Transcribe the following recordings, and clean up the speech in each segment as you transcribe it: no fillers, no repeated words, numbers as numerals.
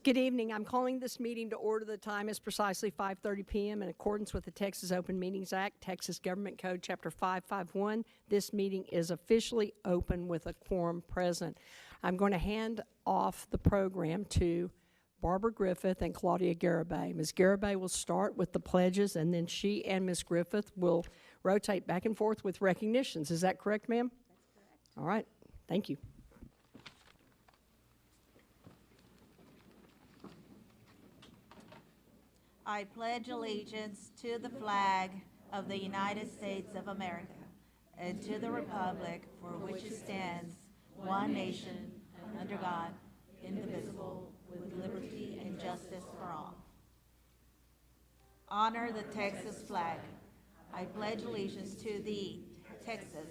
Good evening. I'm calling this meeting to order. The time is precisely 5:30 p.m. in accordance with the Texas Open Meetings Act, Texas Government Code, Chapter 551. This meeting is officially open with a quorum present. I'm going to hand off the program to Barbara Griffith and Claudia Garibay. Ms. Garibay will start with the pledges, and then she and Ms. Griffith will rotate back and forth with recognitions. Is that correct, ma'am? That's correct. All right. Thank you. I pledge allegiance to the flag of the United States of America and to the republic for which it stands, one nation, under God, indivisible, with liberty and justice for all. Honor the Texas flag. I pledge allegiance to thee, Texas,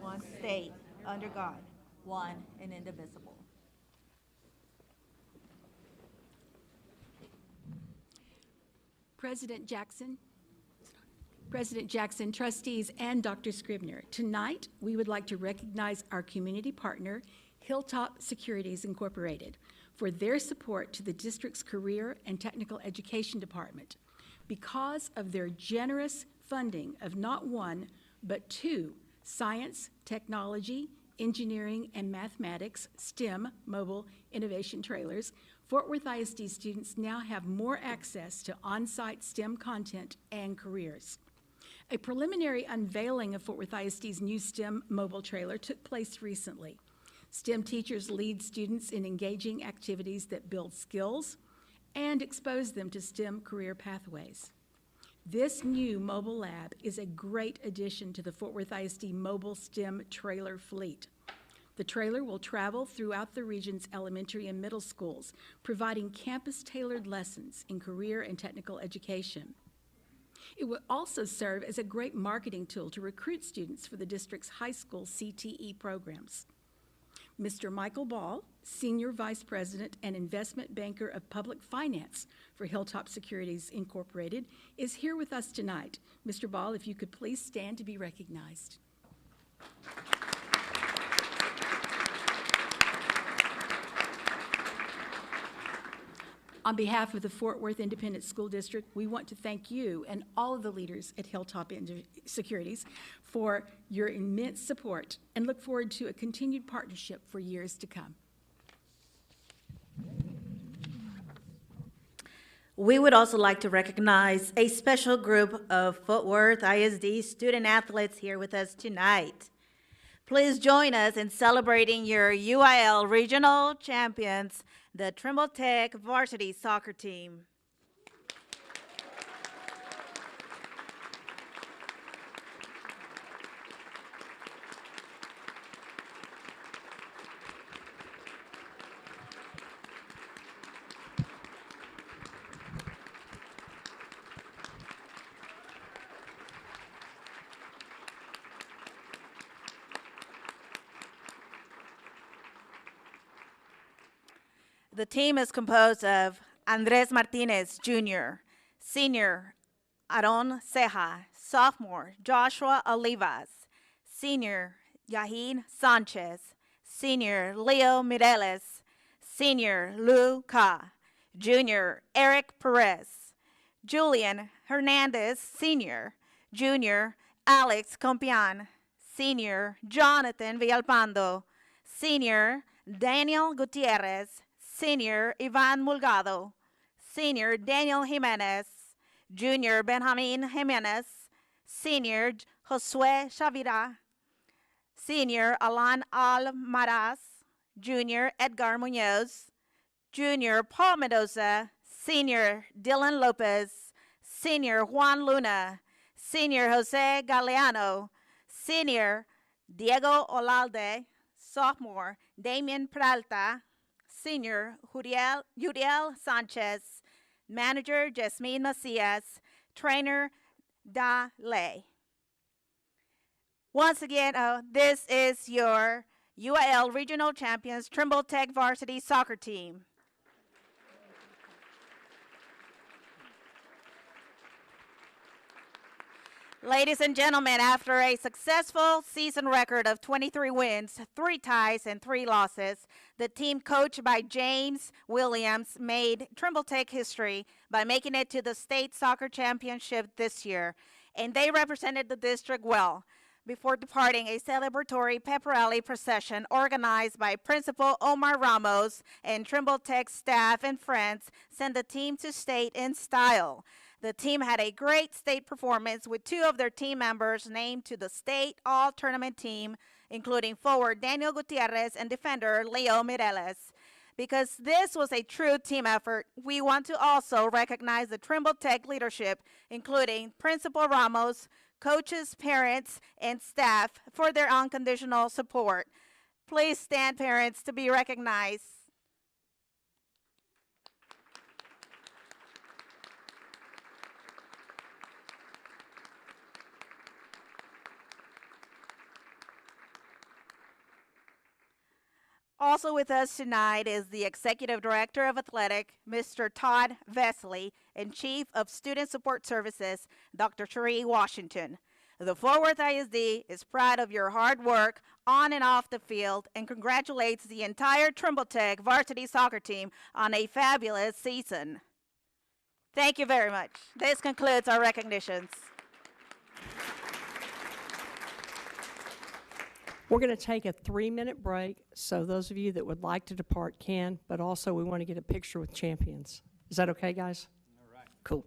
one state, under God, one and indivisible. President Jackson, trustees, and Dr. Scribner, tonight we would like to recognize our community partner, Hilltop Securities Incorporated, for their support to the district's Career and Technical Education Department. Because of their generous funding of not one, but two science, technology, engineering, and mathematics, STEM, mobile innovation trailers, Fort Worth ISD students now have more access to on-site STEM content and careers. A preliminary unveiling of Fort Worth ISD's new STEM mobile trailer took place recently. STEM teachers lead students in engaging activities that build skills and expose them to STEM career pathways. This new mobile lab is a great addition to the Fort Worth ISD mobile STEM trailer fleet. The trailer will travel throughout the region's elementary and middle schools, providing campus-tailored lessons in career and technical education. It will also serve as a great marketing tool to recruit students for the district's high school CTE programs. Mr. Michael Ball, Senior Vice President and Investment Banker of Public Finance for Hilltop Securities Incorporated, is here with us tonight. Mr. Ball, if you could please stand to be recognized. On behalf of the Fort Worth Independent School District, we want to thank you and all of the leaders at Hilltop Securities for your immense support and look forward to a continued partnership for years to come. We would also like to recognize a special group of Fort Worth ISD student athletes here with us tonight. Please join us in celebrating your UIL regional champions, the Trimble Tech varsity soccer team. The team is composed of Andres Martinez, Jr., Senior Aaron Ceja, Sophomore Joshua Olivas, Senior Yahin Sanchez, Senior Leo Mireles, Senior Lou Ka, Junior Eric Perez, Julian Hernandez, Senior, Junior Alex Compian, Senior Jonathan Villalpando, Senior Daniel Gutierrez, Senior Ivan Mulgado, Senior Daniel Jimenez, Junior Benjamin Jimenez, Senior Josue Chavira, Senior Alan Almaraz, Junior Edgar Munoz, Junior Paul Mendoza, Senior Dylan Lopez, Senior Juan Luna, Senior Jose Galeano, Senior Diego Olalde, Sophomore Damian Peralta, Senior Uriel Sanchez, Manager Jasmine Macias, Trainer Da Ley. Once again, this is your UIL Regional Champions Trimble Tech Varsity Soccer Team. Ladies and gentlemen, after a successful season record of 23 wins, 3 ties, and 3 losses, the team coached by James Williams made Trimble Tech history by making it to the state soccer championship this year, and they represented the district well. Before departing, a celebratory pep rally procession organized by Principal Omar Ramos and Trimble Tech staff and friends sent the team to state in style. The team had a great state performance with 2 of their team members named to the state all-tournament team, including forward Daniel Gutierrez and defender Leo Mireles. Because this was a true team effort, we want to also recognize the Trimble Tech leadership, including Principal Ramos, coaches, parents, and staff for their unconditional support. Please stand, parents, to be recognized. Also with us tonight is the Executive Director of Athletic, Mr. Todd Vesley, and Chief of Student Support Services, Dr. Cherie Washington. The Fort Worth ISD is proud of your hard work on and off the field and congratulates the entire Trimble Tech varsity soccer team on a fabulous season. Thank you very much. This concludes our recognitions. We're going to take a 3-minute break, so those of you that would like to depart can, but also we want to get a picture with champions. Is that okay, guys? All right. Cool.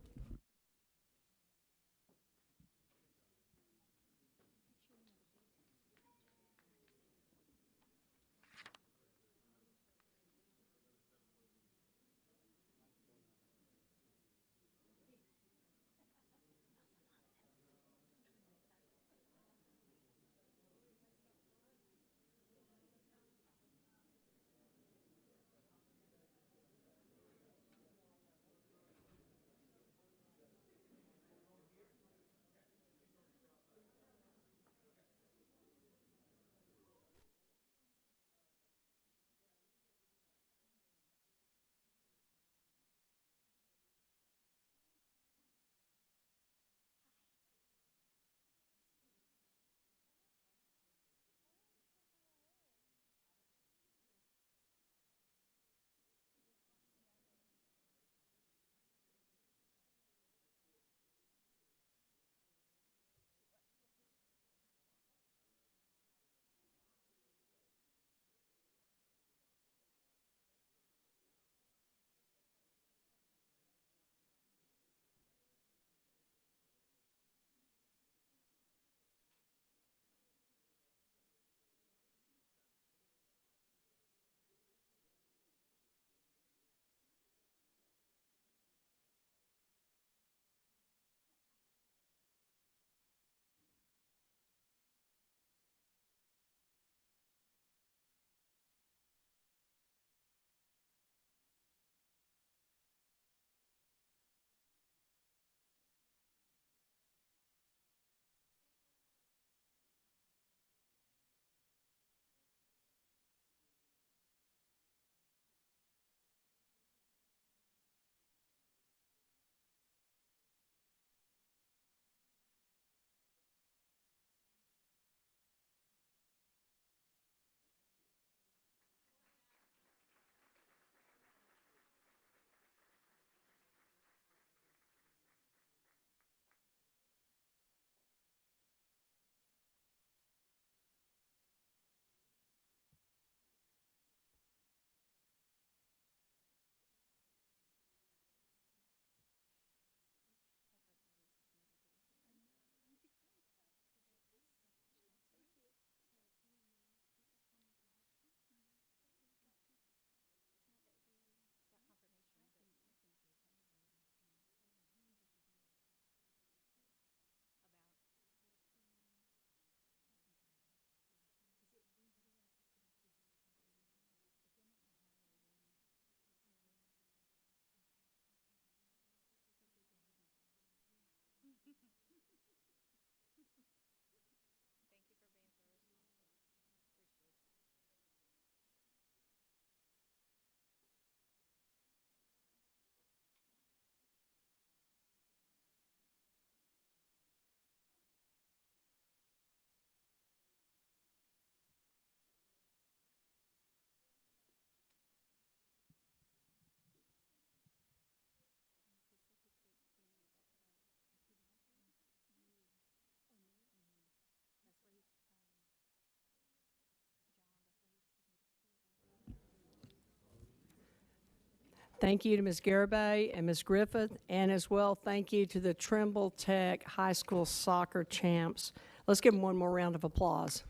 Thank you to Ms. Garibay and Ms. Griffith, and as well, thank you to the Trimble Tech High School soccer champs. Let's give them one more round of applause.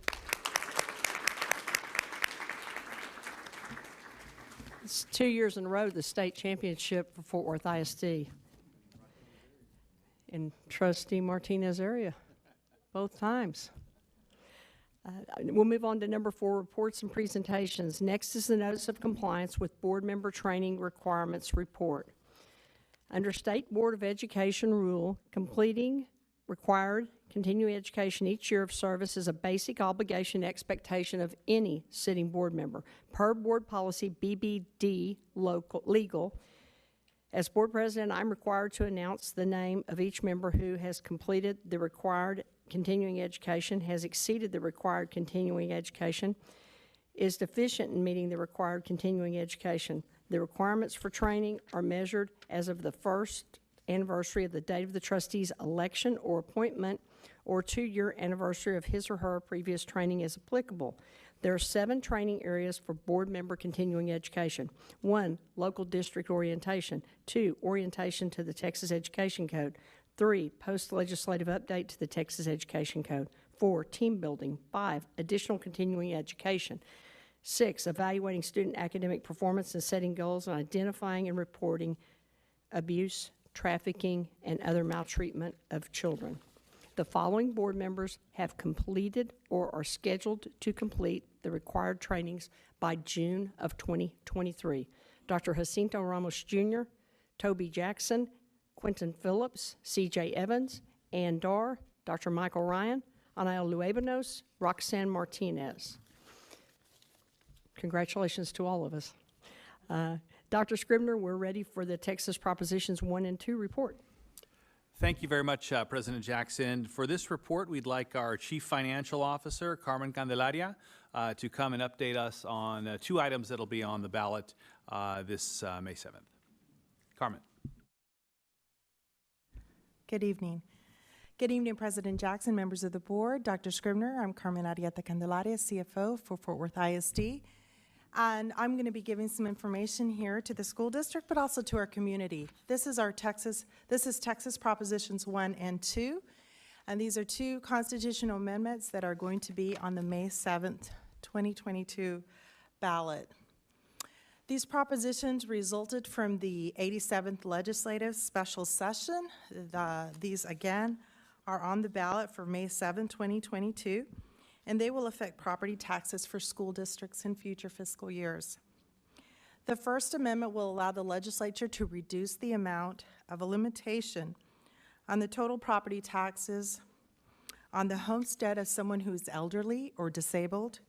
It's 2 years in a row, the state championship for Fort Worth ISD. And Trustee Martinez area, both times. We'll move on to number 4, reports and presentations. Next is the Notice of Compliance with Board Member Training Requirements Report. Under State Board of Education rule, completing required continuing education each year of service is a basic obligation expectation of any sitting board member. Per board policy BBD legal, as board president, I'm required to announce the name of each member who has completed the required continuing education, has exceeded the required continuing education, is deficient in meeting the required continuing education. The requirements for training are measured as of the first anniversary of the date of the trustee's election or appointment, or 2-year anniversary of his or her previous training as applicable. There are 7 training areas for board member continuing education. 1, local district orientation. 2, orientation to the Texas Education Code. 3, post-legislative update to the Texas Education Code. 4, team building. 5, additional continuing education. 6, evaluating student academic performance and setting goals and identifying and reporting abuse, trafficking, and other maltreatment of children. The following board members have completed or are scheduled to complete the required trainings by June of 2023. Dr. Jacinto Ramos Jr., Toby Jackson, Quentin Phillips, C.J. Evans, Ann Darr, Dr. Michael Ryan, Anael Luebanos, Roxanne Martinez. Congratulations to all of us. Dr. Scribner, we're ready for the Texas Propositions 1 and 2 report. Thank you very much, President Jackson. For this report, we'd like our Chief Financial Officer, Carmen Candelaria, to come and update us on 2 items that will be on the ballot this May 7th. Carmen. Good evening. Good evening, President Jackson, members of the board, Dr. Scribner. I'm Carmen Arieta Candelaria, CFO for Fort Worth ISD. And I'm going to be giving some information here to the school district, but also to our community. This is Texas Propositions 1 and 2. And these are 2 constitutional amendments that are going to be on the May 7th, 2022 ballot. These propositions resulted from the 87th Legislative Special Session. These, again, are on the ballot for May 7, 2022, and they will affect property taxes for school districts in future fiscal years. The First Amendment will allow the legislature to reduce the amount of a limitation on the total property taxes on the homestead of someone who is elderly or disabled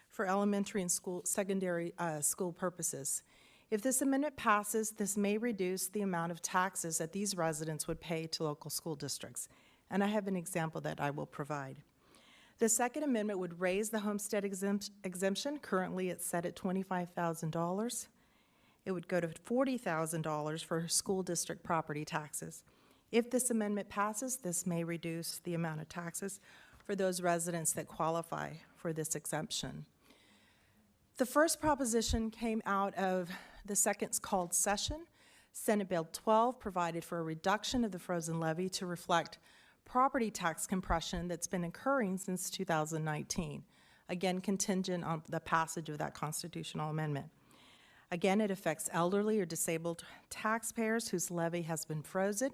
for elementary and secondary school purposes. If this amendment passes, this may reduce the amount of taxes that these residents would pay to local school districts. And I have an example that I will provide. The Second Amendment would raise the homestead exemption. Currently, it's set at $25,000. It would go to $40,000 for school district property taxes. If this amendment passes, this may reduce the amount of taxes for those residents that qualify for this exemption. The first proposition came out of the second called session. Senate Bill 12 provided for a reduction of the frozen levy to reflect property tax compression that's been occurring since 2019, again contingent on the passage of that constitutional amendment. Again, it affects elderly or disabled taxpayers whose levy has been frozen.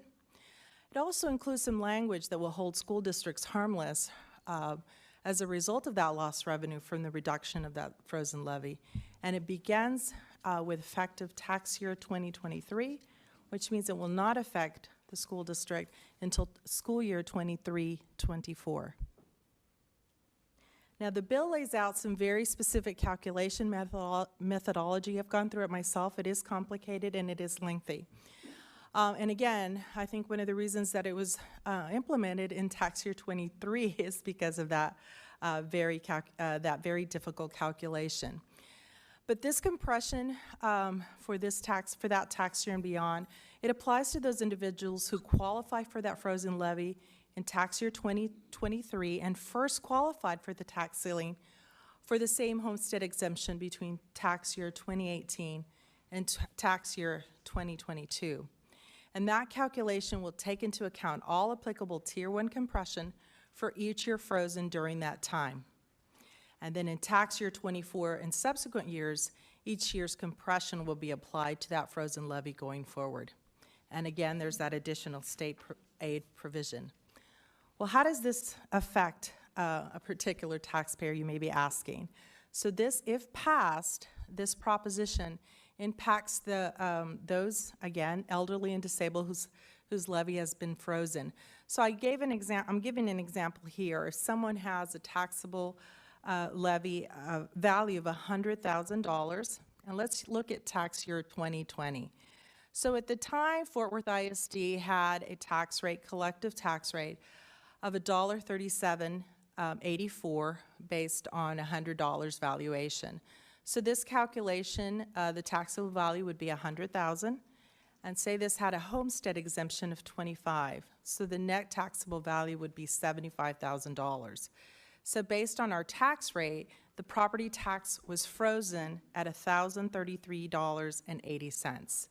It also includes some language that will hold school districts harmless as a result of that lost revenue from the reduction of that frozen levy. And it begins with effective tax year 2023, which means it will not affect the school district until school year 23-24. Now, the bill lays out some very specific calculation methodology. I've gone through it myself. It is complicated and it is lengthy. And again, I think one of the reasons that it was implemented in tax year 23 is because of that very difficult calculation. But this compression for that tax year and beyond, it applies to those individuals who qualify for that frozen levy in tax year 2023 and first qualified for the tax ceiling for the same homestead exemption between tax year 2018 in tax year 2022. And that calculation will take into account all applicable Tier 1 compression for each year frozen during that time. And then in tax year 24 and subsequent years, each year's compression will be applied to that frozen levy going forward. And again, there's that additional state aid provision. Well, how does this affect a particular taxpayer, you may be asking? So this, if passed, this proposition impacts those, again, elderly and disabled whose levy has been frozen. So I'm giving an example here. If someone has a taxable levy value of $100,000, and let's look at tax year 2020. So at the time, Fort Worth ISD had a tax rate, collective tax rate, of $1.3784 based on $100 valuation. So this calculation, the taxable value would be $100,000, and say this had a homestead exemption of $25,000. So the net taxable value would be $75,000. So based on our tax rate, the property tax was frozen at $1,033.80.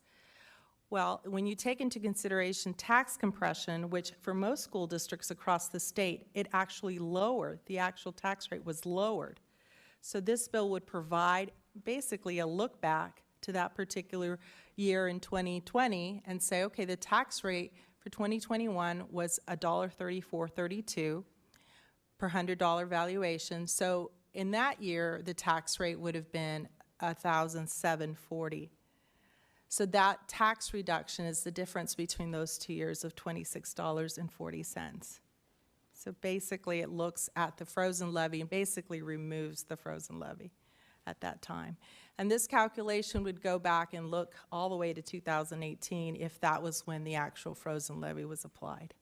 Well, when you take into consideration tax compression, which for most school districts across the state, it actually lowered, the actual tax rate was lowered. So this bill would provide basically a look back to that particular year in 2020 and say, okay, the tax rate for 2021 was $1.3432 per $100 valuation. So in that year, the tax rate would have been $1,740. So that tax reduction is the difference between those 2 years of $26.40. So basically, it looks at the frozen levy and basically removes the frozen levy at that time. And this calculation would go back and look all the way to 2018 if that was when the actual frozen levy was applied.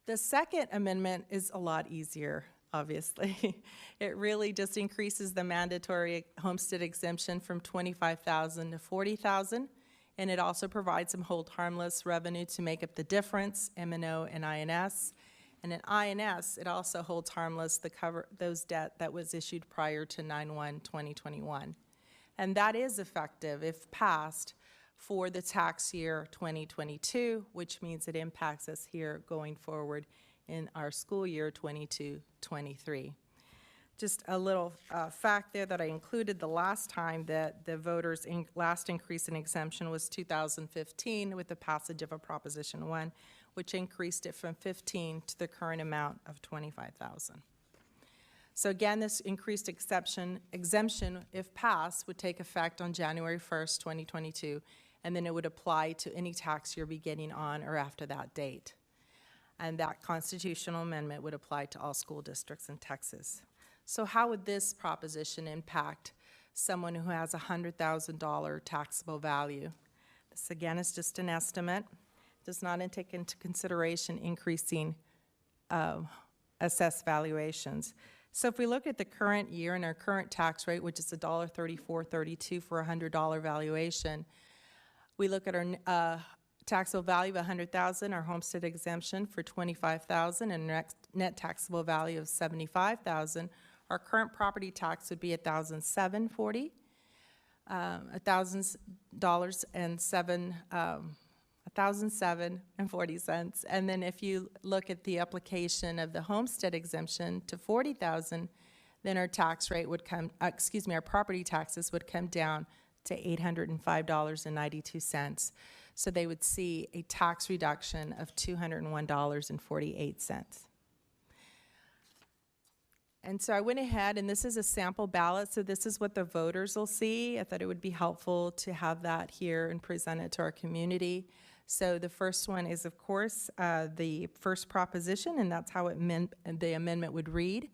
The second amendment is a lot easier, obviously. It really just increases the mandatory homestead exemption from $25,000 to $40,000. And it also provides some hold harmless revenue to make up the difference, M&O and INS. And in INS, it also holds harmless the those debt that was issued prior to 9/1/2021. And that is effective, if passed, for the tax year 2022, which means it impacts us here going forward in our school year 22-23. Just a little fact there that I included the last time that the voters' last increase in exemption was 2015 with the passage of a Proposition 1, which increased it from 15 to the current amount of 25,000. So again, this increased exemption, if passed, would take effect on January 1st, 2022, and then it would apply to any tax year beginning on or after that date. And that constitutional amendment would apply to all school districts in Texas. So how would this proposition impact someone who has a $100,000 taxable value? This again is just an estimate. It does not take into consideration increasing assessed valuations. So if we look at the current year and our current tax rate, which is $1.3432 for a $100 valuation, we look at our taxable value of $100,000, our homestead exemption for $25,000, and net taxable value of $75,000. Our current property tax would be $1,740, $1,007.40. And then if you look at the application of the homestead exemption to $40,000, then our tax rate would come, our property taxes would come down to $805.92. So they would see a tax reduction of $201.48. And so I went ahead, and this is a sample ballot, so this is what the voters will see. I thought it would be helpful to have that here and present it to our community. So the first one is, of course, the first proposition, and that's how the amendment would read.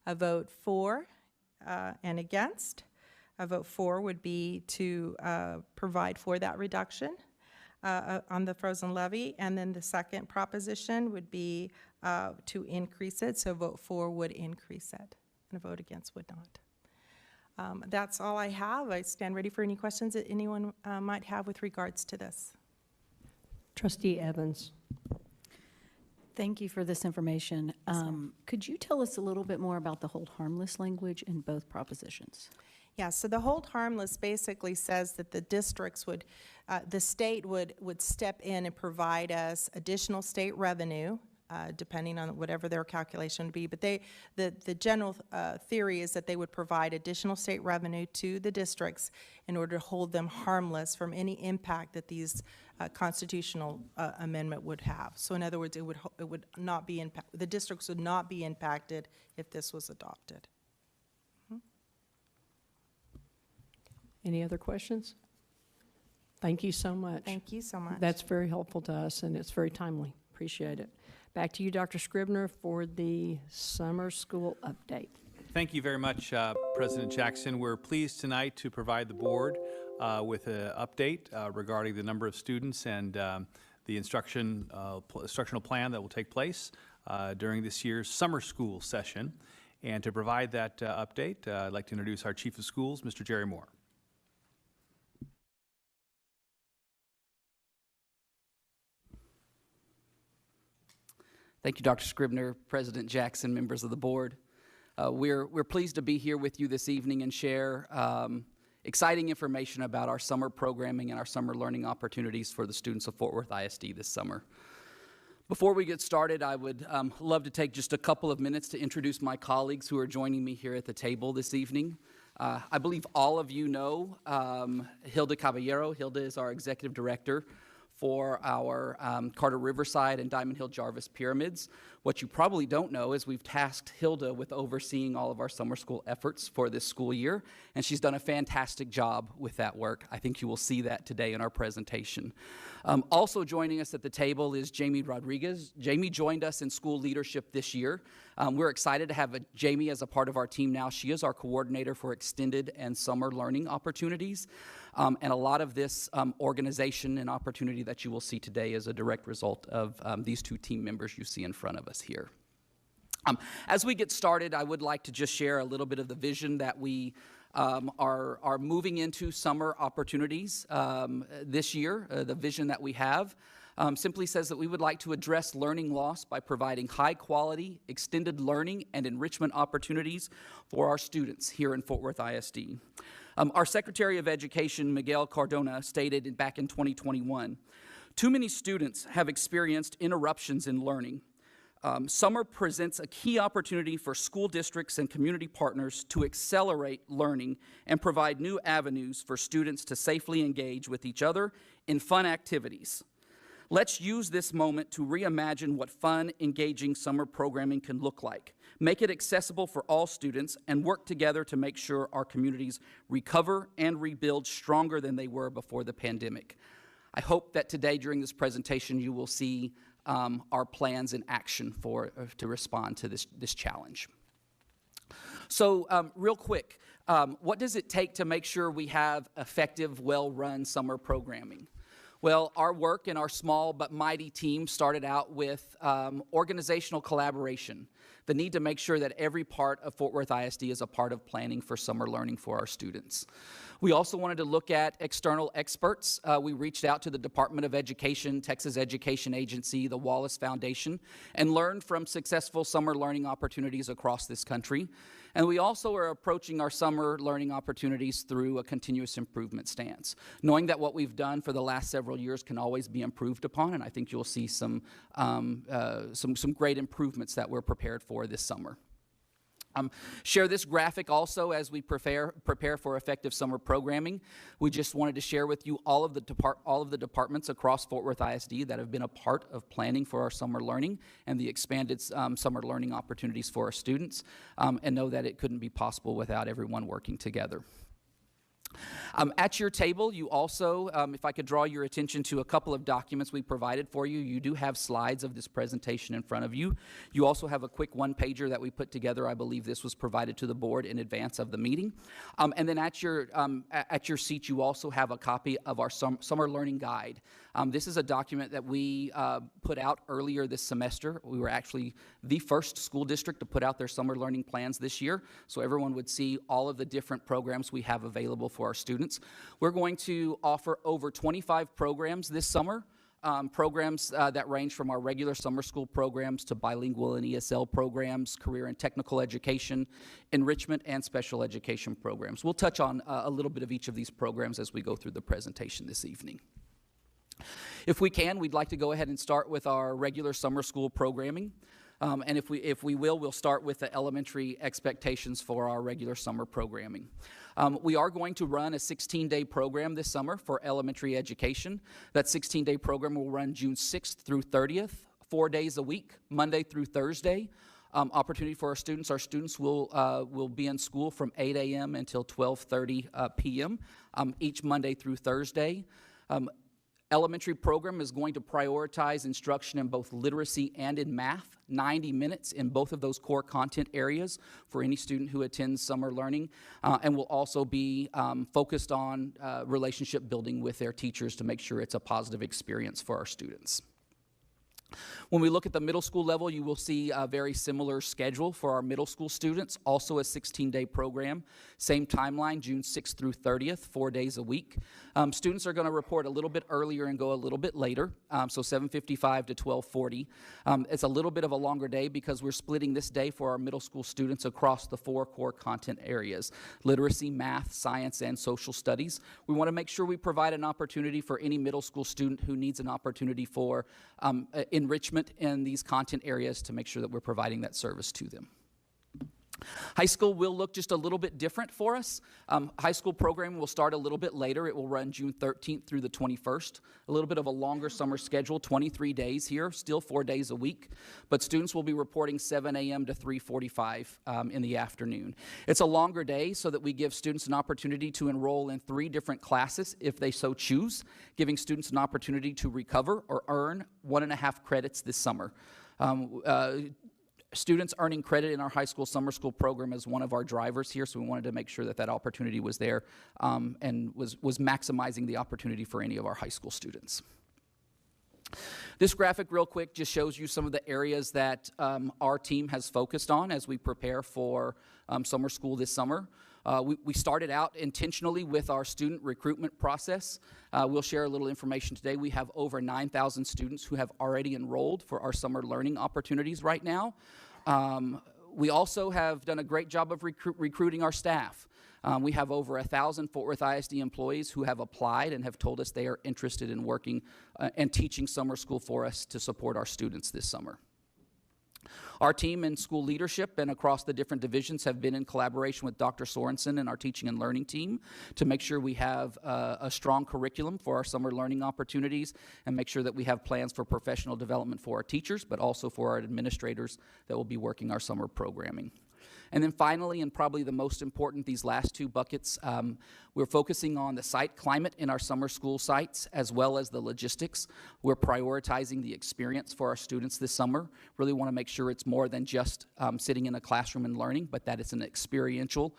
A vote for and against. A vote for would be to provide for that reduction on the frozen levy, and then the second proposition would be to increase it, so vote for would increase it, and a vote against would not. That's all I have. I stand ready for any questions that anyone might have with regards to this. Trustee Evans. Thank you for this information. Could you tell us a little bit more about the hold harmless language in both propositions? Yeah, so the hold harmless basically says that the districts would, the state would step in and provide us additional state revenue, depending on whatever their calculation would be. But the general theory is that they would provide additional state revenue to the districts in order to hold them harmless from any impact that these constitutional amendment would have. So in other words, it would not be the districts would not be impacted if this was adopted. Any other questions? Thank you so much. Thank you so much. That's very helpful to us, and it's very timely. Appreciate it. Back to you, Dr. Scribner, for the summer school update. Thank you very much, President Jackson. We're pleased tonight to provide the board with an update regarding the number of students and the instructional plan that will take place during this year's summer school session. And to provide that update, I'd like to introduce our Chief of Schools, Mr. Jerry Moore. Thank you, Dr. Scribner, President Jackson, members of the board. We're pleased to be here with you this evening and share exciting information about our summer programming and our summer learning opportunities for the students of Fort Worth ISD this summer. Before we get started, I would love to take just a couple of minutes to introduce my colleagues who are joining me here at the table this evening. I believe all of you know Hilda Caballero. Hilda is our Executive Director for our Carter Riverside and Diamond Hill Jarvis pyramids. What you probably don't know is we've tasked Hilda with overseeing all of our summer school efforts for this school year, and she's done a fantastic job with that work. I think you will see that today in our presentation. Also joining us at the table is Jamie Rodriguez. Jamie joined us in school leadership this year. We're excited to have Jamie as a part of our team now. She is our coordinator for extended and summer learning opportunities. And a lot of this organization and opportunity that you will see today is a direct result of these two team members you see in front of us here. As we get started, I would like to just share a little bit of the vision that we are moving into summer opportunities this year. The vision that we have simply says that we would like to address learning loss by providing high-quality, extended learning and enrichment opportunities for our students here in Fort Worth ISD. Our Secretary of Education, Miguel Cardona, stated back in 2021, "Too many students have experienced interruptions in learning. Summer presents a key opportunity for school districts and community partners to accelerate learning and provide new avenues for students to safely engage with each other in fun activities. Let's use this moment to reimagine what fun, engaging summer programming can look like, make it accessible for all students, and work together to make sure our communities recover and rebuild stronger than they were before the pandemic." I hope that today during this presentation you will see our plans in action to respond to this challenge. So real quick, what does it take to make sure we have effective, well-run summer programming? Well, our work in our small but mighty team started out with organizational collaboration, the need to make sure that every part of Fort Worth ISD is a part of planning for summer learning for our students. We also wanted to look at external experts. We reached out to the Department of Education, Texas Education Agency, the Wallace Foundation, and learned from successful summer learning opportunities across this country. And we also are approaching our summer learning opportunities through a continuous improvement stance, knowing that what we've done for the last several years can always be improved upon, and I think you'll see some great improvements that we're prepared for this summer. Share this graphic also as we prepare for effective summer programming. We just wanted to share with you all of the departments across Fort Worth ISD that have been a part of planning for our summer learning and the expanded summer learning opportunities for our students, and know that it couldn't be possible without everyone working together. At your table, you also, if I could draw your attention to a couple of documents we provided for you, you do have slides of this presentation in front of you. You also have a quick one-pager that we put together. I believe this was provided to the board in advance of the meeting. And then at your seat, you also have a copy of our summer learning guide. This is a document that we put out earlier this semester. We were actually the first school district to put out their summer learning plans this year, so everyone would see all of the different programs we have available for our students. We're going to offer over 25 programs this summer programs that range from our regular summer school programs to bilingual and ESL programs, career and technical education, enrichment, and special education programs. We'll touch on a little bit of each of these programs as we go through the presentation this evening. If we can, we'd like to go ahead and start with our regular summer school programming. And if we will, we'll start with the elementary expectations for our regular summer programming. We are going to run a 16-day program this summer for elementary education. That 16-day program will run June 6th through 30th, 4 days a week, Monday through Thursday. Opportunity for our students. Our students will be in school from 8 a.m. until 12:30 p.m. Each Monday through Thursday. Elementary program is going to prioritize instruction in both literacy and in math, 90 minutes in both of those core content areas for any student who attends summer learning, and will also be focused on relationship building with their teachers to make sure it's a positive experience for our students. When we look at the middle school level, you will see a very similar schedule for our middle school students, also a 16-day program. Same timeline, June 6th through 30th, 4 days a week. Students are going to report a little bit earlier and go a little bit later, so 7:55 to 12:40. It's a little bit of a longer day because we're splitting this day for our middle school students across the 4 core content areas: literacy, math, science, and social studies. We want to make sure we provide an opportunity for any middle school student who needs an opportunity for enrichment in these content areas to make sure that we're providing that service to them. High school will look just a little bit different for us. High school programming will start a little bit later. It will run June 13th through the 21st. A little bit of a longer summer schedule, 23 days here, still 4 days a week. But students will be reporting 7 a.m. to 3:45 in the afternoon. It's a longer day so that we give students an opportunity to enroll in 3 different classes if they so choose, giving students an opportunity to recover or earn 1.5 credits this summer. Students earning credit in our high school summer school program is one of our drivers here, so we wanted to make sure that that opportunity was there and was maximizing the opportunity for any of our high school students. This graphic real quick just shows you some of the areas that our team has focused on as we prepare for summer school this summer. We started out intentionally with our student recruitment process. We'll share a little information today. We have over 9,000 students who have already enrolled for our summer learning opportunities right now. We also have done a great job of recruiting our staff. We have over 1,000 Fort Worth ISD employees who have applied and have told us they are interested in working and teaching summer school for us to support our students this summer. Our team in school leadership and across the different divisions have been in collaboration with Dr. Sorensen and our teaching and learning team to make sure we have a strong curriculum for our summer learning opportunities and make sure that we have plans for professional development for our teachers, but also for our administrators that will be working our summer programming. And then finally, and probably the most important, these last 2 buckets, we're focusing on the site climate in our summer school sites as well as the logistics. We're prioritizing the experience for our students this summer. Really want to make sure it's more than just sitting in a classroom and learning, but that it's an experiential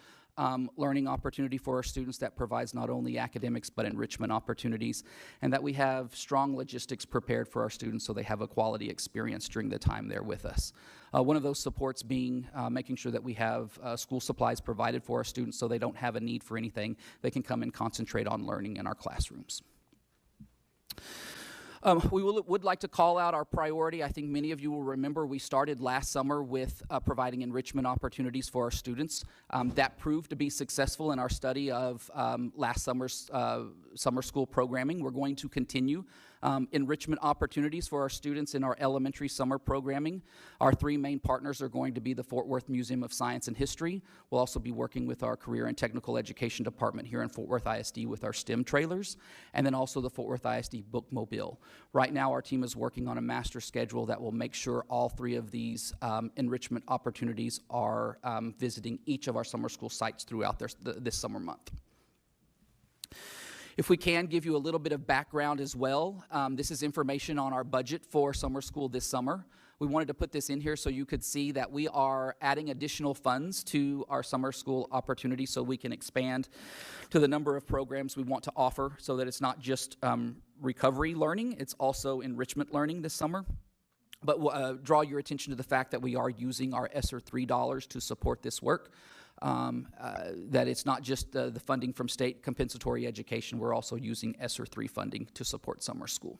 learning opportunity for our students that provides not only academics but enrichment opportunities, and that we have strong logistics prepared for our students so they have a quality experience during the time they're with us. One of those supports being making sure that we have school supplies provided for our students so they don't have a need for anything. They can come and concentrate on learning in our classrooms. We would like to call out our priority. I think many of you will remember we started last summer with providing enrichment opportunities for our students. That proved to be successful in our study of last summer's summer school programming. We're going to continue enrichment opportunities for our students in our elementary summer programming. Our 3 main partners are going to be the Fort Worth Museum of Science and History. We'll also be working with our Career and Technical Education Department here in Fort Worth ISD with our STEM trailers, and then also the Fort Worth ISD Bookmobile. Right now, our team is working on a master schedule that will make sure all 3 of these enrichment opportunities are visiting each of our summer school sites throughout this summer month. If we can give you a little bit of background as well, this is information on our budget for summer school this summer. We wanted to put this in here so you could see that we are adding additional funds to our summer school opportunity so we can expand to the number of programs we want to offer so that it's not just recovery learning, it's also enrichment learning this summer. But draw your attention to the fact that we are using our ESSER 3 dollars to support this work. That it's not just the funding from state compensatory education, we're also using ESSER 3 funding to support summer school.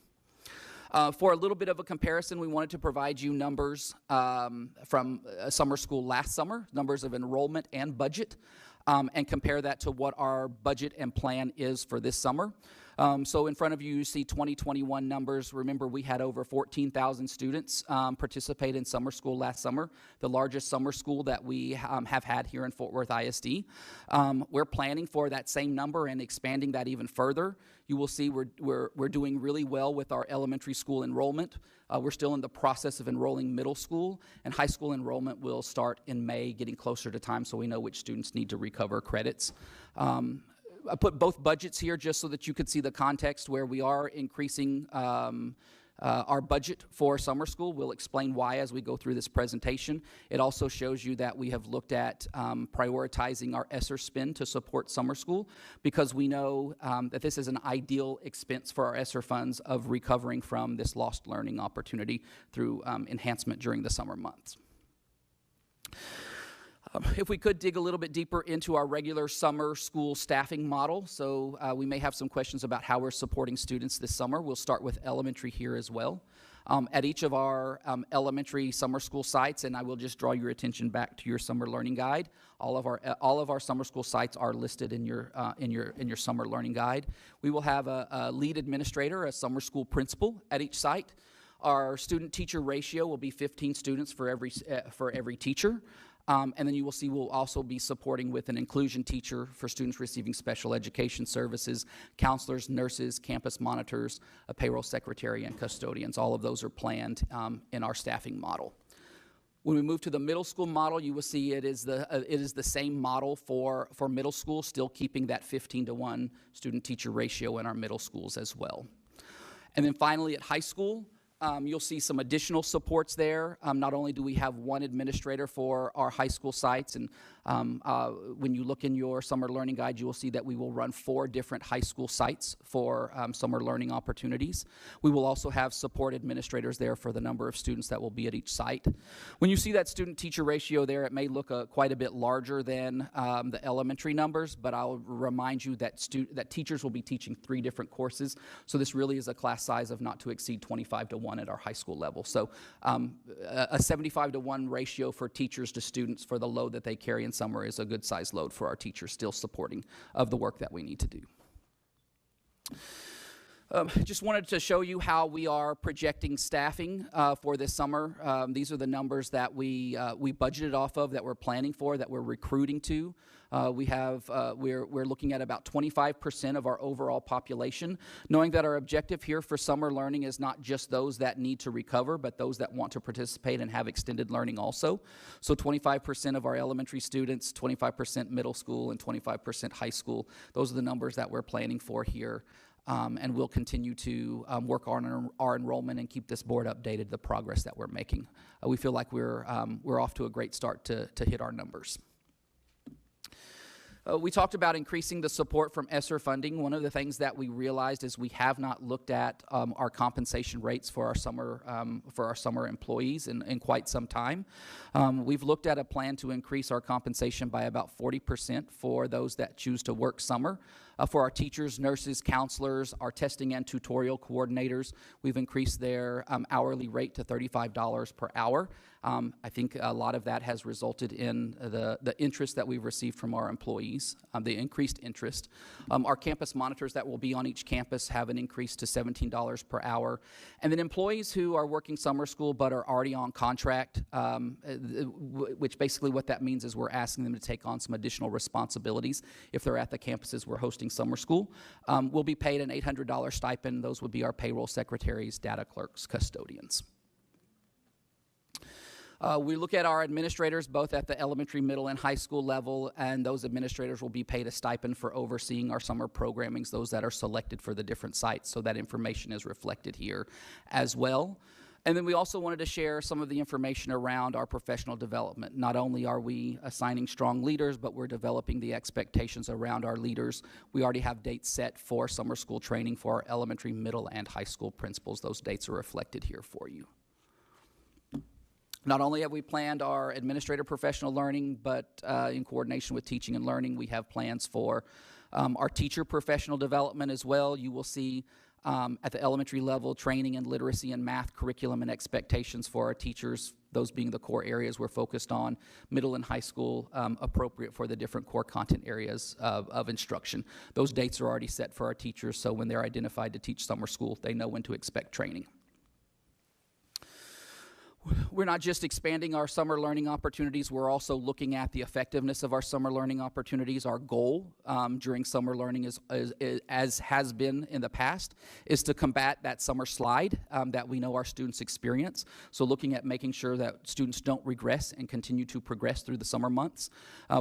For a little bit of a comparison, we wanted to provide you numbers from summer school last summer, numbers of enrollment and budget, and compare that to what our budget and plan is for this summer. So in front of you, you see 2021 numbers. Remember, we had over 14,000 students participate in summer school last summer, the largest summer school that we have had here in Fort Worth ISD. We're planning for that same number and expanding that even further. You will see we're doing really well with our elementary school enrollment. We're still in the process of enrolling middle school, and high school enrollment will start in May, getting closer to time so we know which students need to recover credits. I put both budgets here just so that you could see the context where we are increasing our budget for summer school. We'll explain why as we go through this presentation. It also shows you that we have looked at prioritizing our ESSER spend to support summer school, because we know that this is an ideal expense for our ESSER funds of recovering from this lost learning opportunity through enhancement during the summer months. If we could dig a little bit deeper into our regular summer school staffing model. So we may have some questions about how we're supporting students this summer. We'll start with elementary here as well. At each of our elementary summer school sites, and I will just draw your attention back to your summer learning guide. All of our summer school sites are listed in your summer learning guide. We will have a lead administrator, a summer school principal at each site. Our student-teacher ratio will be 15 students for every teacher. And then you will see we'll also be supporting with an inclusion teacher for students receiving special education services, counselors, nurses, campus monitors, a payroll secretary, and custodians. All of those are planned in our staffing model. When we move to the middle school model, you will see it is the same model for middle school, still keeping that 15-to-1 student-teacher ratio in our middle schools as well. And then finally at high school, you'll see some additional supports there. Not only do we have one administrator for our high school sites, and when you look in your summer learning guide, you will see that we will run 4 different high school sites for summer learning opportunities. We will also have support administrators there for the number of students that will be at each site. When you see that student-teacher ratio there, it may look quite a bit larger than the elementary numbers, but I'll remind you that teachers will be teaching 3 different courses, so this really is a class size of not to exceed 25-to-1 at our high school level. So a 75-to-1 ratio for teachers to students for the load that they carry in summer is a good size load for our teachers, still supporting of the work that we need to do. Just wanted to show you how we are projecting staffing for this summer. These are the numbers that we budgeted off of, that we're planning for, that we're recruiting to. We're looking at about 25% of our overall population, knowing that our objective here for summer learning is not just those that need to recover, but those that want to participate and have extended learning also. So 25% of our elementary students, 25% middle school, and 25% high school. Those are the numbers that we're planning for here. And we'll continue to work on our enrollment and keep this board updated the progress that we're making. We feel like we're off to a great start to hit our numbers. We talked about increasing the support from ESSER funding. One of the things that we realized is we have not looked at our compensation rates for our summer employees in quite some time. We've looked at a plan to increase our compensation by about 40% for those that choose to work summer. For our teachers, nurses, counselors, our testing and tutorial coordinators, we've increased their hourly rate to $35 per hour. I think a lot of that has resulted in the interest that we've received from our employees, the increased interest. Our campus monitors that will be on each campus have an increase to $17 per hour. And then employees who are working summer school but are already on contract, which basically what that means is we're asking them to take on some additional responsibilities if they're at the campuses we're hosting summer school, will be paid an $800 stipend. Those would be our payroll secretaries, data clerks, custodians. We look at our administrators both at the elementary, middle, and high school level, and those administrators will be paid a stipend for overseeing our summer programmings, those that are selected for the different sites, so that information is reflected here as well. And then we also wanted to share some of the information around our professional development. Not only are we assigning strong leaders, but we're developing the expectations around our leaders. We already have dates set for summer school training for our elementary, middle, and high school principals. Those dates are reflected here for you. Not only have we planned our administrator professional learning, but in coordination with teaching and learning, we have plans for our teacher professional development as well. You will see at the elementary level, training in literacy and math curriculum and expectations for our teachers, those being the core areas we're focused on. Middle and high school, appropriate for the different core content areas of instruction. Those dates are already set for our teachers, so when they're identified to teach summer school, they know when to expect training. We're not just expanding our summer learning opportunities, we're also looking at the effectiveness of our summer learning opportunities. Our goal during summer learning is, as has been in the past, is to combat that summer slide that we know our students experience. So looking at making sure that students don't regress and continue to progress through the summer months.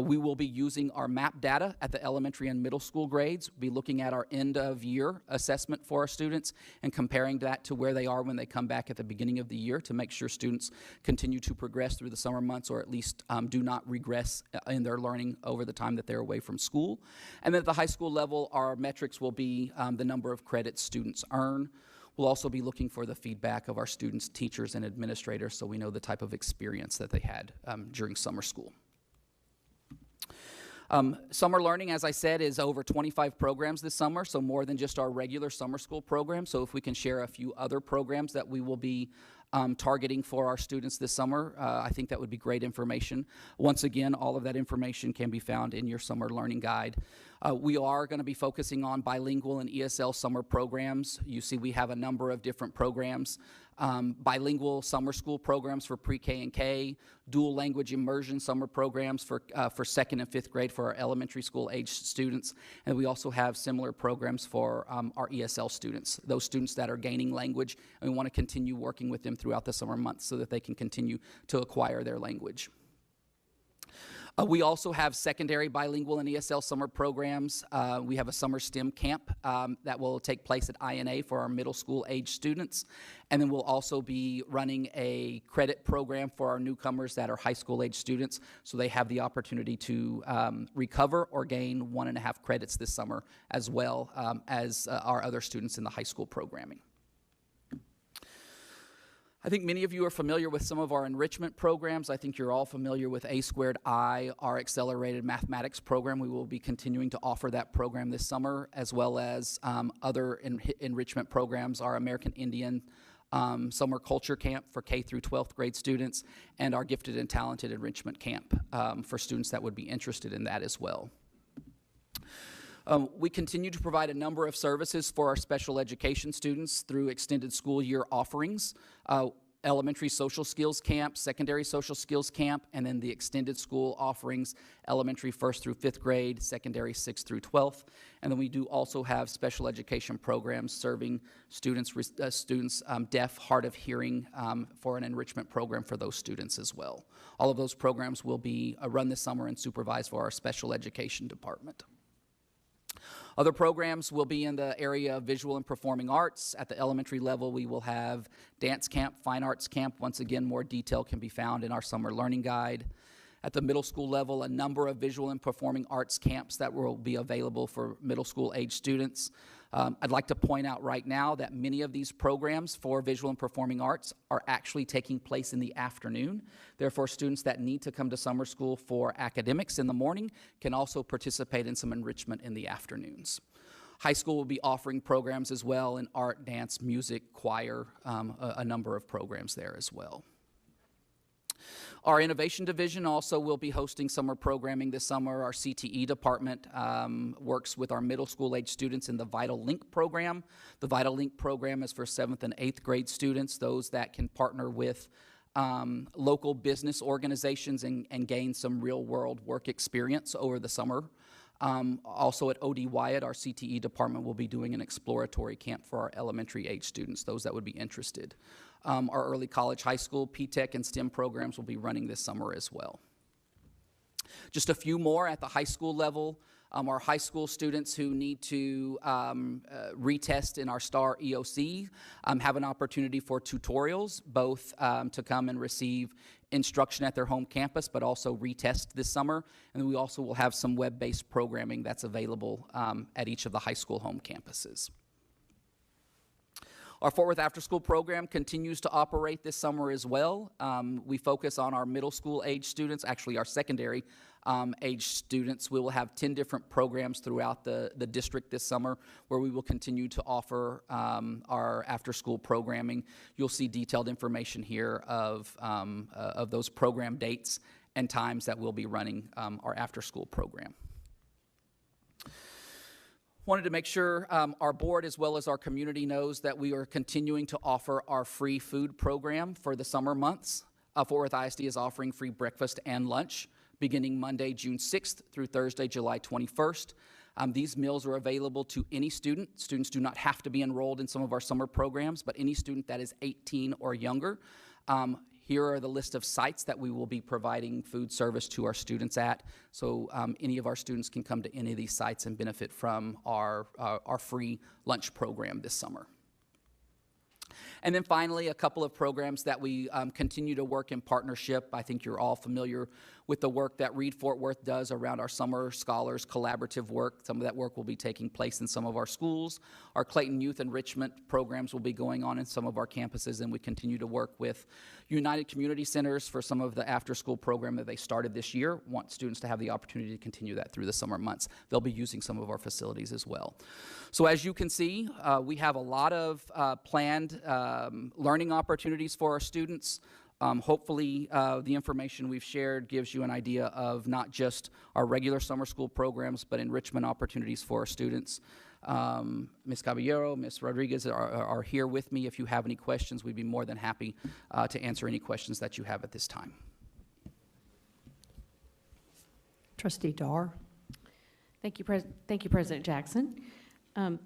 We will be using our MAP data at the elementary and middle school grades, be looking at our end of year assessment for our students and comparing that to where they are when they come back at the beginning of the year to make sure students continue to progress through the summer months, or at least do not regress in their learning over the time that they're away from school. And then at the high school level, our metrics will be the number of credits students earn. We'll also be looking for the feedback of our students, teachers, and administrators so we know the type of experience that they had during summer school. Summer learning, as I said, is over 25 programs this summer, so more than just our regular summer school program. So if we can share a few other programs that we will be targeting for our students this summer, I think that would be great information. Once again, all of that information can be found in your summer learning guide. We are going to be focusing on bilingual and ESL summer programs. You see we have a number of different programs. Bilingual summer school programs for pre-K and K, dual language immersion summer programs for 2nd and 5th grade for our elementary school age students, and we also have similar programs for our ESL students, those students that are gaining language, and we want to continue working with them throughout the summer months so that they can continue to acquire their language. We also have secondary bilingual and ESL summer programs. We have a summer STEM camp that will take place at INA for our middle school age students. And then we'll also be running a credit program for our newcomers that are high school age students, so they have the opportunity to recover or gain 1.5 credits this summer, as well as our other students in the high school programming. I think many of you are familiar with some of our enrichment programs. I think you're all familiar with A²I, our accelerated mathematics program. We will be continuing to offer that program this summer, as well as other enrichment programs, our American Indian summer culture camp for K through 12th grade students, and our gifted and talented enrichment camp for students that would be interested in that as well. We continue to provide a number of services for our special education students through extended school year offerings, elementary social skills camp, secondary social skills camp, and then the extended school offerings, elementary 1st through 5th grade, secondary 6th through 12th. And then we do also have special education programs serving students deaf, hard of hearing for an enrichment program for those students as well. All of those programs will be run this summer and supervised for our special education department. Other programs will be in the area of visual and performing arts. At the elementary level, we will have dance camp, fine arts camp. Once again, more detail can be found in our summer learning guide. At the middle school level, a number of visual and performing arts camps that will be available for middle school age students. I'd like to point out right now that many of these programs for visual and performing arts are actually taking place in the afternoon. Therefore, students that need to come to summer school for academics in the morning can also participate in some enrichment in the afternoons. High school will be offering programs as well in art, dance, music, choir, a number of programs there as well. Our innovation division also will be hosting summer programming this summer. Our CTE department works with our middle school age students in the Vital Link program. The Vital Link program is for 7th and 8th grade students, those that can partner with local business organizations and gain some real world work experience over the summer. Also at OD Wyatt, our CTE department will be doing an exploratory camp for our elementary age students, those that would be interested. Our early college, high school, P-TECH, and STEM programs will be running this summer as well. Just a few more at the high school level. Our high school students who need to retest in our STAR EOC have an opportunity for tutorials, both to come and receive instruction at their home campus, but also retest this summer. And then we also will have some web-based programming that's available at each of the high school home campuses. Our Fort Worth After School program continues to operate this summer as well. We focus on our middle school age students, actually our secondary age students. We will have 10 different programs throughout the district this summer where we will continue to offer our after school programming. You'll see detailed information here of those program dates and times that we'll be running our after school program. Wanted to make sure our board as well as our community knows that we are continuing to offer our free food program for the summer months. Fort Worth ISD is offering free breakfast and lunch beginning Monday, June 6th through Thursday, July 21st. These meals are available to any student. Students do not have to be enrolled in some of our summer programs, but any student that is 18 or younger. Here are the list of sites that we will be providing food service to our students at. So any of our students can come to any of these sites and benefit from our free lunch program this summer. And then finally, a couple of programs that we continue to work in partnership. I think you're all familiar with the work that Reed Fort Worth does around our Summer Scholars collaborative work. Some of that work will be taking place in some of our schools. Our Clayton Youth Enrichment programs will be going on in some of our campuses, and we continue to work with United Community Centers for some of the after-school program that they started this year. Want students to have the opportunity to continue that through the summer months. They'll be using some of our facilities as well. So as you can see, we have a lot of planned learning opportunities for our students. Hopefully, the information we've shared gives you an idea of not just our regular summer school programs, but enrichment opportunities for our students. Ms. Caballero, Ms. Rodriguez are here with me. If you have any questions, we'd be more than happy to answer any questions that you have at this time. Trustee Dar. Thank you, President Jackson.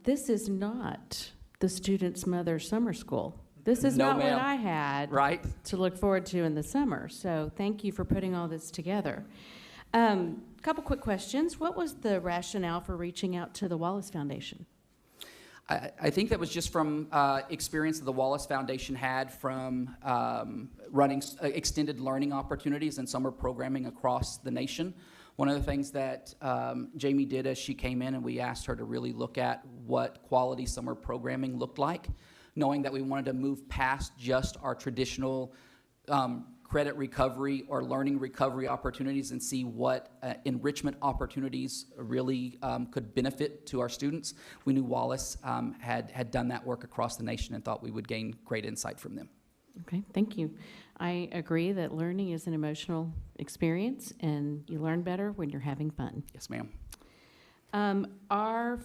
This is not the Student's Mother Summer School. This is No, not what ma'am. I had Right? to look forward to in the summer. So thank you for putting all this together. Couple quick questions. What was the rationale for reaching out to the Wallace Foundation? I think that was just from experience that the Wallace Foundation had from running extended learning opportunities and summer programming across the nation. One of the things that Jamie did as she came in, and we asked her to really look at what quality summer programming looked like, knowing that we wanted to move past just our traditional credit recovery or learning recovery opportunities and see what enrichment opportunities really could benefit to our students. We knew Wallace had done that work across the nation and thought we would gain great insight from them. Okay, thank you. I agree that learning is an emotional experience, and you learn better when you're having fun. Yes, ma'am.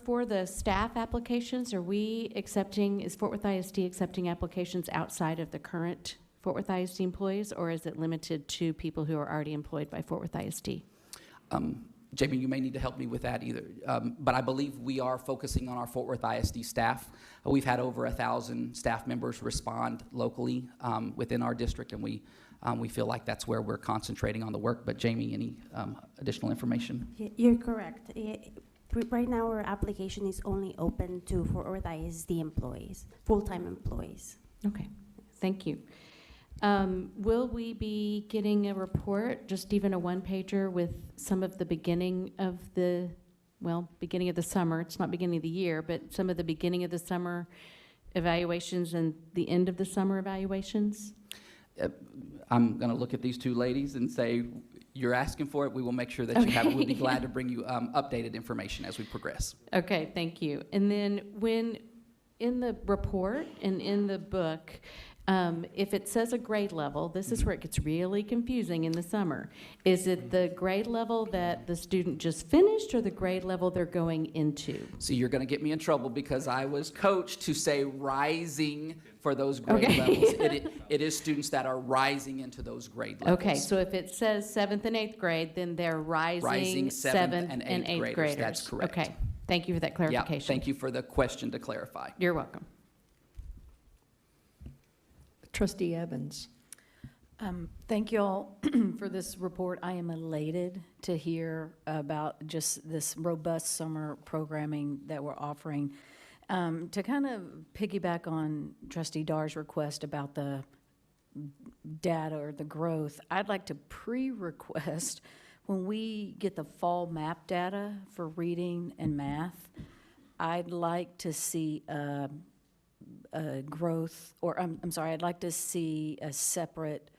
For the staff applications, is Fort Worth ISD accepting applications outside of the current Fort Worth ISD employees, or is it limited to people who are already employed by Fort Worth ISD? Jamie, you may need to help me with that either, but I believe we are focusing on our Fort Worth ISD staff. We've had over 1,000 staff members respond locally within our district, and we feel like that's where we're concentrating on the work. But Jamie, any additional information? You're correct. Right now, our application is only open to Fort Worth ISD employees, full-time employees. Okay, thank you. Will we be getting a report, just even a one-pager with some of the beginning of the summer, it's not beginning of the year, but some of the beginning of the summer evaluations and the end of the summer evaluations? I'm going to look at these two ladies and say, you're asking for it, we will make sure that you have it. We'll be glad to bring you updated information as we progress. Okay, thank you. And then when in the report and in the book, if it says a grade level, this is where it gets really confusing in the summer. Is it the grade level that the student just finished or the grade level they're going into? So you're going to get me in trouble because I was coached to say rising for those grade levels. It is students that are rising into those grade levels. Okay, so if it says 7th and 8th grade, then they're rising 7th and 8th graders. That's correct. Okay, thank you for that clarification. Yeah, thank you for the question to clarify. You're welcome. Trustee Evans. Thank you all for this report. I am elated to hear about just this robust summer programming that we're offering. To kind of piggyback on Trustee Dar's request about the data or the growth, I'd like to pre-request when we get the fall map data for reading and math, I'd like to see a growth, or I'm sorry, I'd like to see a separate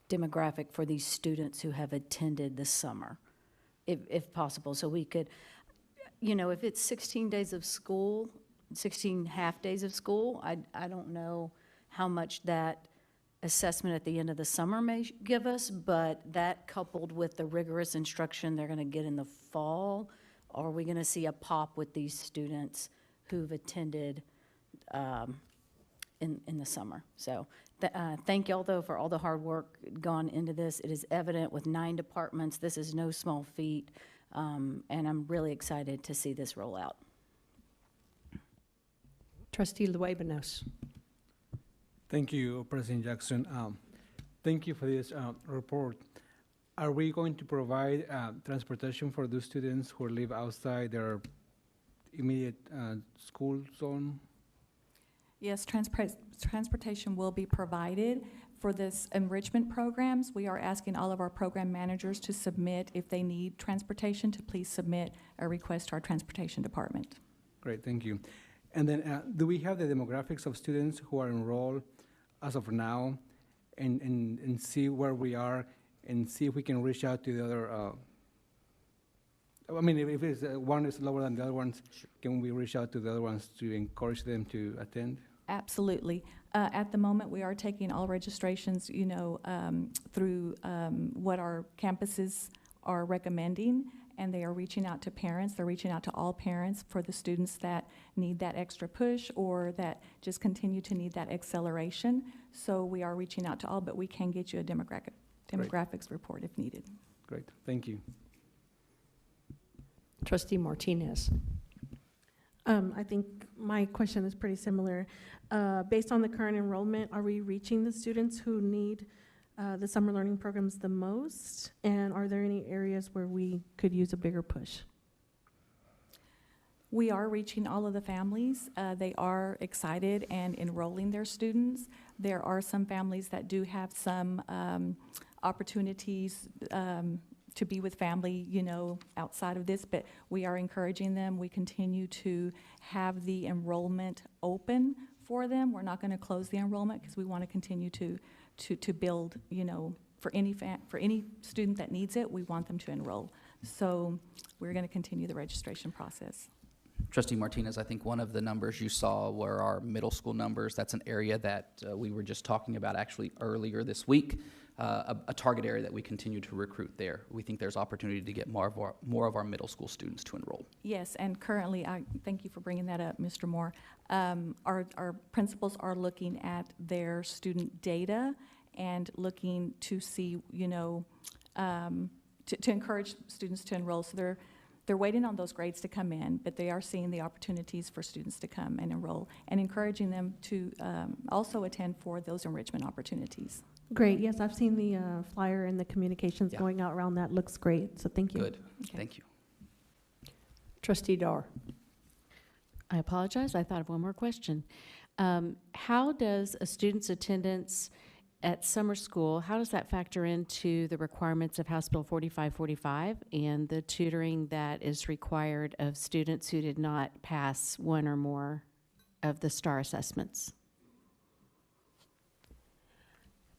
demographic for these students who have attended this summer, if possible. So we could, if it's 16 days of school, 16 half days of school, I don't know how much that assessment at the end of the summer may give us, but that coupled with the rigorous instruction they're going to get in the fall, are we going to see a pop with these students who've attended in the summer? So thank y'all, though, for all the hard work gone into this. It is evident with 9 departments. This is no small feat, and I'm really excited to see this roll out. Trustee Luebanos. Thank you, President Jackson. Thank you for this report. Are we going to provide transportation for those students who live outside their immediate school zone? Yes, transportation will be provided for this enrichment programs. We are asking all of our program managers to submit, if they need transportation, to please submit a request to our transportation department. Great, thank you. And then do we have the demographics of students who are enrolled as of now and see where we are and see if we can reach out to the other, I mean, if it's, one is lower than the other ones, can we reach out to the other ones to encourage them to attend? Absolutely. At the moment, we are taking all registrations, through what our campuses are recommending, and they are reaching out to parents. They're reaching out to all parents for the students that need that extra push or that just continue to need that acceleration. So we are reaching out to all, but we can get you a demographics report if needed. Great, thank you. Trustee Martinez. I think my question is pretty similar. Based on the current enrollment, are we reaching the students who need the summer learning programs the most? And are there any areas where we could use a bigger push? We are reaching all of the families. They are excited and enrolling their students. There are some families that do have some opportunities to be with family, outside of this, but we are encouraging them. We continue to have the enrollment open for them. We're not going to close the enrollment because we want to continue to build, for any student that needs it, we want them to enroll. So we're going to continue the registration process. Trustee Martinez, I think one of the numbers you saw were our middle school numbers. That's an area that we were just talking about actually earlier this week, a target area that we continue to recruit there. We think there's opportunity to get more of our middle school students to enroll. Yes, and currently, thank you for bringing that up, Mr. Moore. Our principals are looking at their student data and looking to see, to encourage students to enroll. So they're waiting on those grades to come in, but they are seeing the opportunities for students to come and enroll and encouraging them to also attend for those enrichment opportunities. Great. Yes, I've seen the flyer and the communications going out around that. Looks great. So thank you. Good. Okay. Thank you. Trustee Dar. I apologize. I thought of one more question. How does a student's attendance at summer school, how does that factor into the requirements of House Bill 4545 and the tutoring that is required of students who did not pass one or more of the STAR assessments?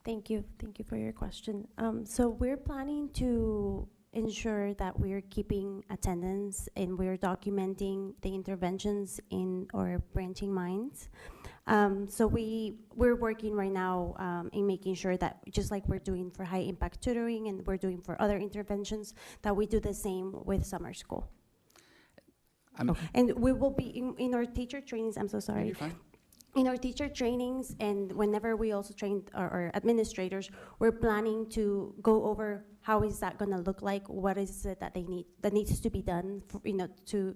Thank you. Thank you for your question. So we're planning to ensure that we're keeping attendance and we're documenting the interventions in our branching minds. So we're working right now in making sure that just like we're doing for high impact tutoring and we're doing for other interventions, that we do the same with summer school. And we will be in our teacher trainings, I'm so sorry. You're fine. In our teacher trainings and whenever we also train our administrators, we're planning to go over how is that going to look like, what is it that they need, that needs to be done, for,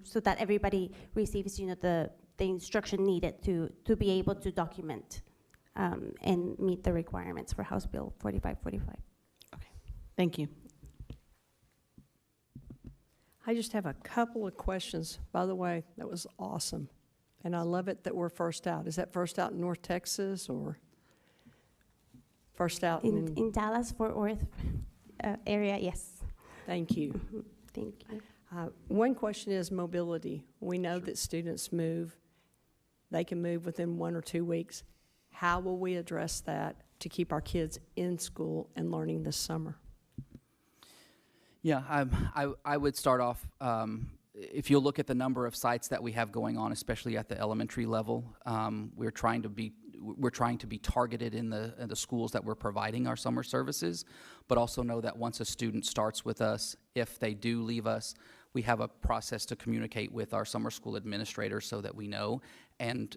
so that everybody receives, the instruction needed to be able to document and meet the requirements for House Bill 4545. Okay, thank you. I just have a couple of questions. By the way, that was awesome. And I love it that we're first out. Is that first out in North Texas or first out in Dallas, Fort Worth area? Yes. Thank you. Thank you. One question is mobility. We know that students move they can move within 1 or 2 weeks. How will we address that to keep our kids in school and learning this summer? Yeah, I would start off, if you look at the number of sites that we have going on, especially at the elementary level, we're trying to be targeted in the schools that we're providing our summer services, but also know that once a student starts with us, if they do leave us, we have a process to communicate with our summer school administrators so that we know, and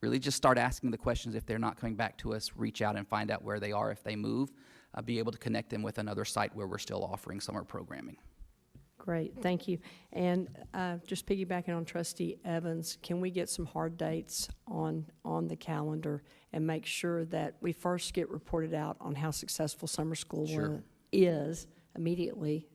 really just start asking the questions. If they're not coming back to us, reach out and find out where they are if they move, be able to connect them with another site where we're still offering summer programming. Great, thank you. And just piggybacking on Trustee Evans, can we get some hard dates on the calendar and make sure that we first get reported out on how successful summer school Sure. is immediately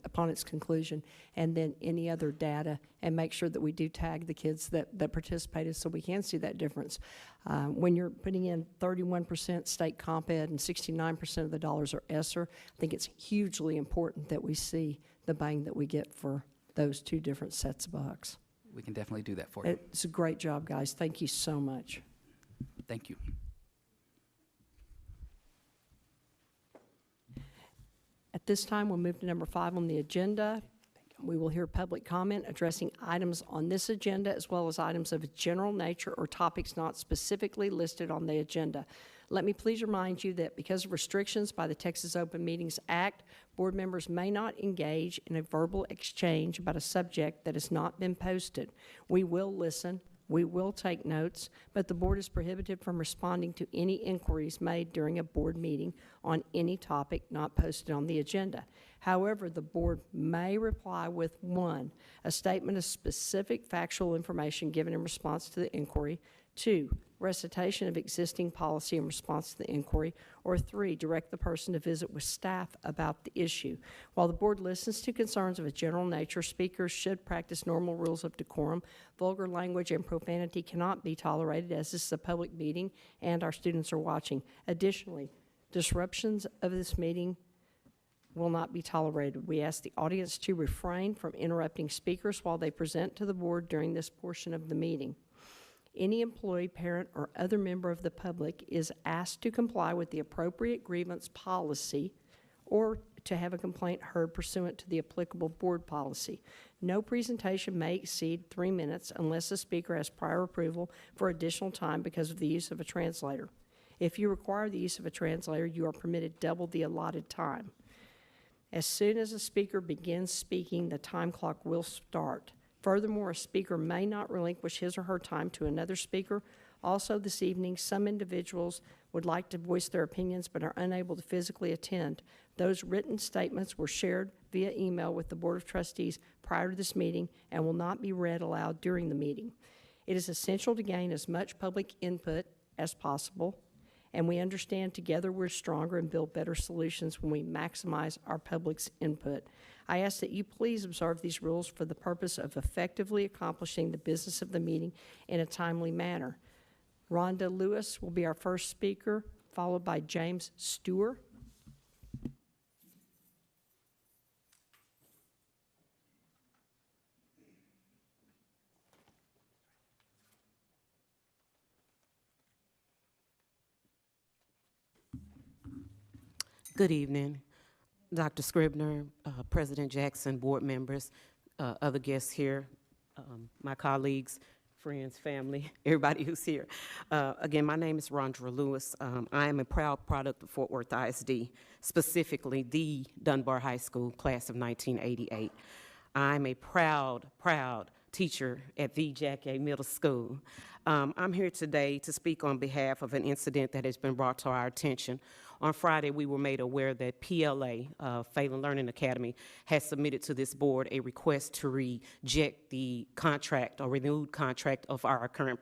upon its conclusion, and then any other data, and make sure that we do tag the kids that participated so we can see that difference. When you're putting in 31% state comp ed and 69% of the dollars are ESSER, I think it's hugely important that we see the bang that we get for those two different sets of bucks. We can definitely do that for you. It's a great job, guys. Thank you so much. Thank you. At this time, we'll move to number 5 on the agenda. We will hear public comment addressing items on this agenda as well as items of a general nature or topics not specifically listed on the agenda. Let me please remind you that because of restrictions by the Texas Open Meetings Act, board members may not engage in a verbal exchange about a subject that has not been posted. We will listen. We will take notes, but the board is prohibited from responding to any inquiries made during a board meeting on any topic not posted on the agenda. However, the board may reply with 1, a statement of specific factual information given in response to the inquiry, 2, recitation of existing policy in response to the inquiry, or 3, direct the person to visit with staff about the issue. While the board listens to concerns of a general nature, speakers should practice normal rules of decorum. Vulgar language and profanity cannot be tolerated, as this is a public meeting and our students are watching. Additionally, disruptions of this meeting will not be tolerated. We ask the audience to refrain from interrupting speakers while they present to the board during this portion of the meeting. Any employee, parent, or other member of the public is asked to comply with the appropriate grievance policy or to have a complaint heard pursuant to the applicable board policy. No presentation may exceed 3 minutes unless the speaker has prior approval for additional time because of the use of a translator. If you require the use of a translator, you are permitted double the allotted time. As soon as a speaker begins speaking, the time clock will start. Furthermore, a speaker may not relinquish his or her time to another speaker. Also, this evening, some individuals would like to voice their opinions but are unable to physically attend. Those written statements were shared via email with the Board of Trustees prior to this meeting and will not be read aloud during the meeting. It is essential to gain as much public input as possible, and we understand together we're stronger and build better solutions when we maximize our public's input. I ask that you please observe these rules for the purpose of effectively accomplishing the business of the meeting in a timely manner. Rhonda Lewis will be our first speaker, followed by James Stewart. Good evening, Dr. Scribner, President Jackson, board members, other guests here, my colleagues, friends, family, everybody who's here. Again, my name is Rhonda Lewis. I am a proud product of Fort Worth ISD, specifically the Dunbar High School class of 1988. I'm a proud teacher at the Jack A. Middle School. I'm here today to speak on behalf of an incident that has been brought to our attention. On Friday, we were made aware that PLA, Phelan Learning Academy, has submitted to this board a request to reject the contract or renewed contract of our current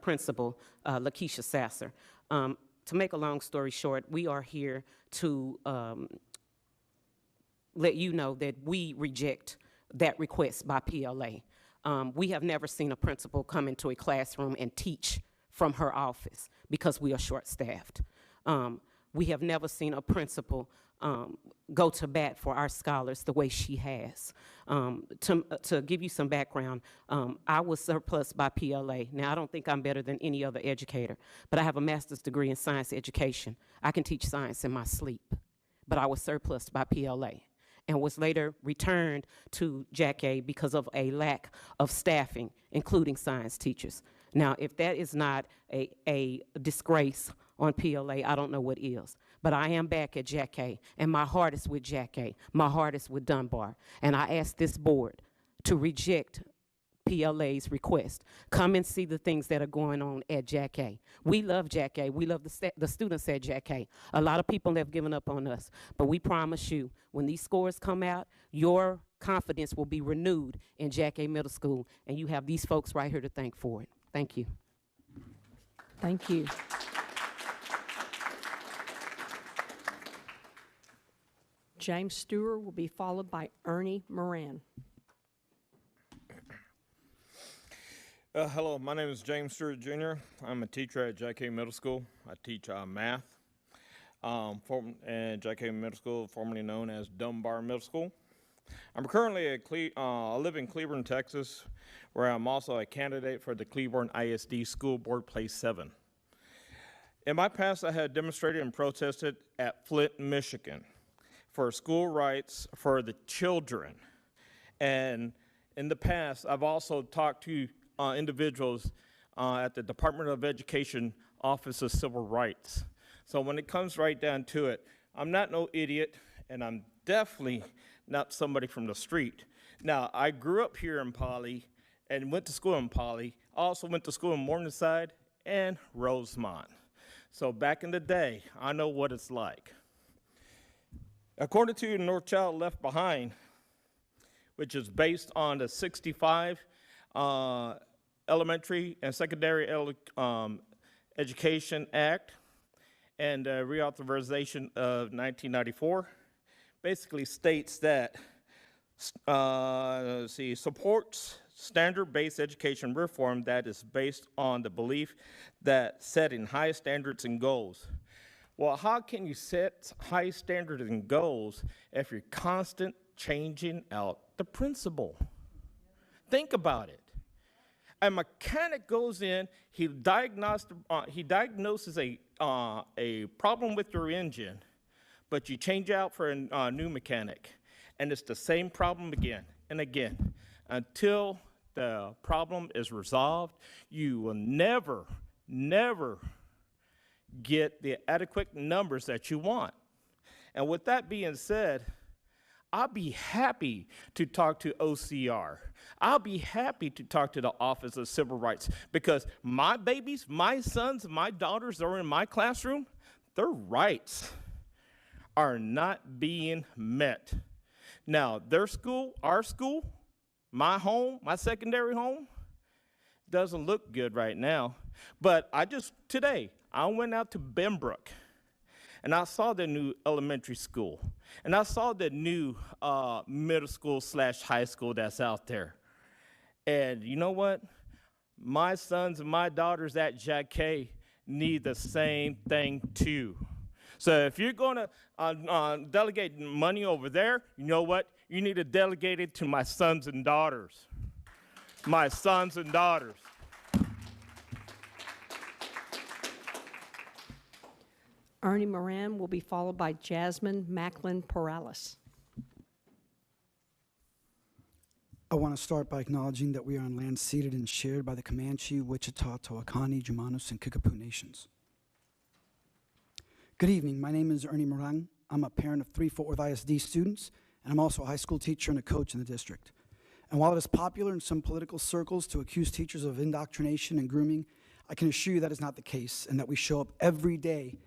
principal, Lakeisha Sasser. To make a long story short, we are here to let you know that we reject that request by PLA. We have never seen a principal come into a classroom and teach from her office because we are short-staffed. we have never seen a principal go to bat for our scholars the way she has. To give you some background, I was surplus by PLA. Now, I don't think I'm better than any other educator, but I have a master's degree in science education. I can teach science in my sleep, but I was surplus by PLA and was later returned to Jack A because of a lack of staffing, including science teachers. Now, if that is not a disgrace on PLA, I don't know what is. But I am back at Jack A, and my heart is with Jack A. My heart is with Dunbar. And I ask this board to reject PLA's request. Come and see the things that are going on at Jack A. We love Jack A. We love the students at Jack A. A lot of people have given up on us. But we promise you, when these scores come out, your confidence will be renewed in Jack A Middle School, and you have these folks right here to thank for it. Thank you. Thank you. James Stewart will be followed by Ernie Moran. Hello, my name is James Stewart Jr. I'm a teacher at Jack A Middle School. I teach math at Jack A Middle School, formerly known as Dunbar Middle School. I'm currently I live in Cleburne, Texas, where I'm also a candidate for the Cleburne ISD School Board Place 7. In my past, I had demonstrated and protested at Flint, Michigan for school rights for the children. And in the past, I've also talked to individuals at the Department of Education Office of Civil Rights. So when it comes right down to it, I'm not no idiot, and I'm definitely not somebody from the street. Now, I grew up here in Poly and went to school in Poly. I also went to school in Morningside and Rosemont. So back in the day, I know what it's like. According to No Child Left Behind, which is based on the 65 Elementary and Secondary Education Act and reauthorization of 1994, basically states that supports standard-based education reform that is based on the belief that setting high standards and goals. Well, how can you set high standards and goals if you're constant changing out the principle? Think about it. A mechanic goes in, he diagnoses a problem with your engine, but you change out for a new mechanic, and it's the same problem again and again. Until the problem is resolved, you will never, never get the adequate numbers that you want. And with that being said, I'll be happy to talk to OCR. I'll be happy to talk to the Office of Civil Rights, because my babies, my sons, my daughters are in my classroom, their rights are not being met. Now, their school, our school, my home, my secondary home, doesn't look good right now. But today, I went out to Benbrook, and I saw the new elementary school, and I saw the new middle school / high school that's out there. And you know what? My sons and my daughters at Jack K need the same thing too. So if you're going to delegate money over there, you know what? You need to delegate it to my sons and daughters. My sons and daughters. Ernie Moran will be followed by Jasmine Macklin Perales. I want to start by acknowledging that we are on land ceded and shared by the Comanche, Wichita, Tawakani, Jumanos, and Kickapoo nations. Good evening. My name is Ernie Moran. I'm a parent of 3 Fort Worth ISD students, and I'm also a high school teacher and a coach in the district. And while it is popular in some political circles to accuse teachers of indoctrination and grooming, I can assure you that is not the case, and that we show up every day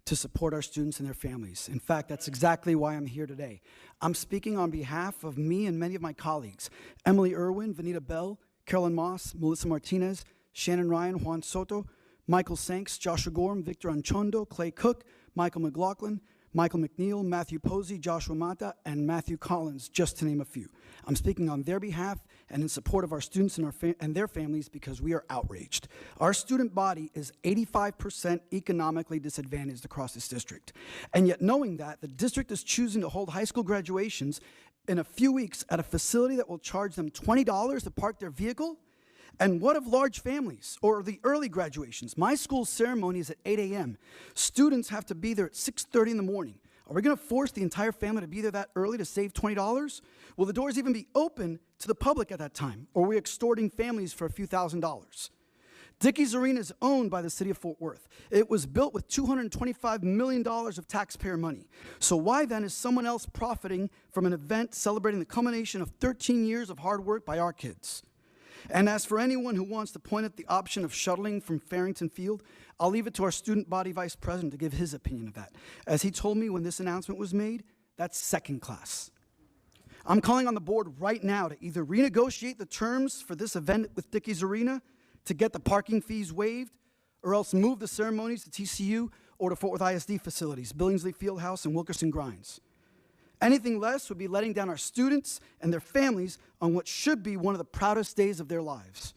to support our students and their families. In fact, that's exactly why I'm here today. I'm speaking on behalf of me and many of my colleagues: Emily Irwin, Vanita Bell, Carolyn Moss, Melissa Martinez, Shannon Ryan, Juan Soto, Michael Sanks, Joshua Gorham, Victor Anchondo, Clay Cook, Michael McLaughlin, Michael McNeil, Matthew Posey, Joshua Mata, and Matthew Collins, just to name a few. I'm speaking on their behalf and in support of our students and their families because we are outraged. Our student body is 85% economically disadvantaged across this district. And yet knowing that, the district is choosing to hold high school graduations in a few weeks at a facility that will charge them $20 to park their vehicle. And what of large families or the early graduations? My school's ceremony is at 8 a.m. Students have to be there at 6:30 in the morning. Are we going to force the entire family to be there that early to save $20? Will the doors even be open to the public at that time? Or are we extorting families for a few $1,000s? Dickies Arena is owned by the city of Fort Worth. It was built with $225 million of taxpayer money. So why then is someone else profiting from an event celebrating the culmination of 13 years of hard work by our kids? And as for anyone who wants to point at the option of shuttling from Farrington Field, I'll leave it to our student body vice president to give his opinion of that. As he told me when this announcement was made, that's second class. I'm calling on the board right now to either renegotiate the terms for this event with Dickies Arena to get the parking fees waived, or else move the ceremonies to TCU or to Fort Worth ISD facilities, Billingsley Fieldhouse and Wilkerson Grinds. Anything less would be letting down our students and their families on what should be one of the proudest days of their lives.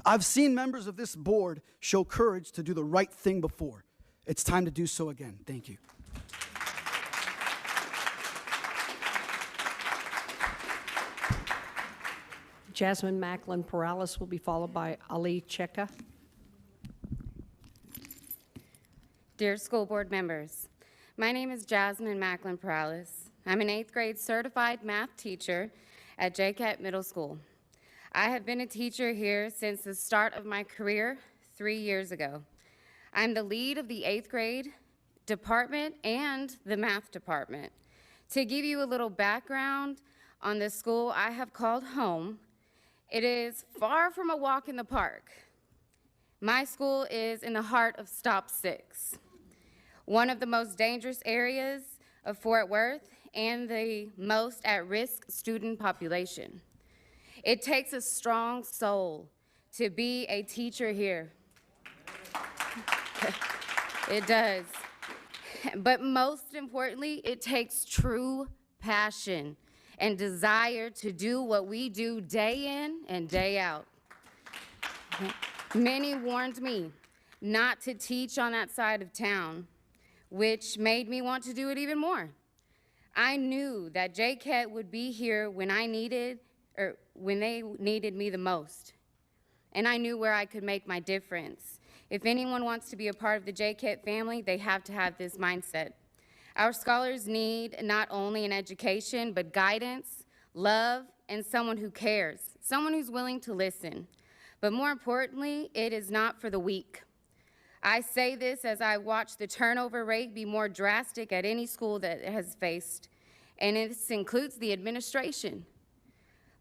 I've seen members of this board show courage to do the right thing before. It's time to do so again. Thank you. Jasmine Macklin Perales will be followed by Ali Cheka. Dear school board members, my name is Jasmine Macklin Perales. I'm an 8th grade certified math teacher at JCAT Middle School. I have been a teacher here since the start of my career 3 years ago. I'm the lead of the 8th grade department and the math department. To give you a little background on the school I have called home, it is far from a walk in the park. My school is in the heart of Stop 6, one of the most dangerous areas of Fort Worth and the most at-risk student population. It takes a strong soul to be a teacher here. It does. But most importantly, it takes true passion and desire to do what we do day in and day out. Many warned me not to teach on that side of town, which made me want to do it even more. I knew that JCAT would be here when they needed me the most. And I knew where I could make my difference. If anyone wants to be a part of the JCAT family, they have to have this mindset. Our scholars need not only an education, but guidance, love, and someone who cares, someone who's willing to listen. But more importantly, it is not for the weak. I say this as I watch the turnover rate be more drastic at any school that it has faced, and this includes the administration.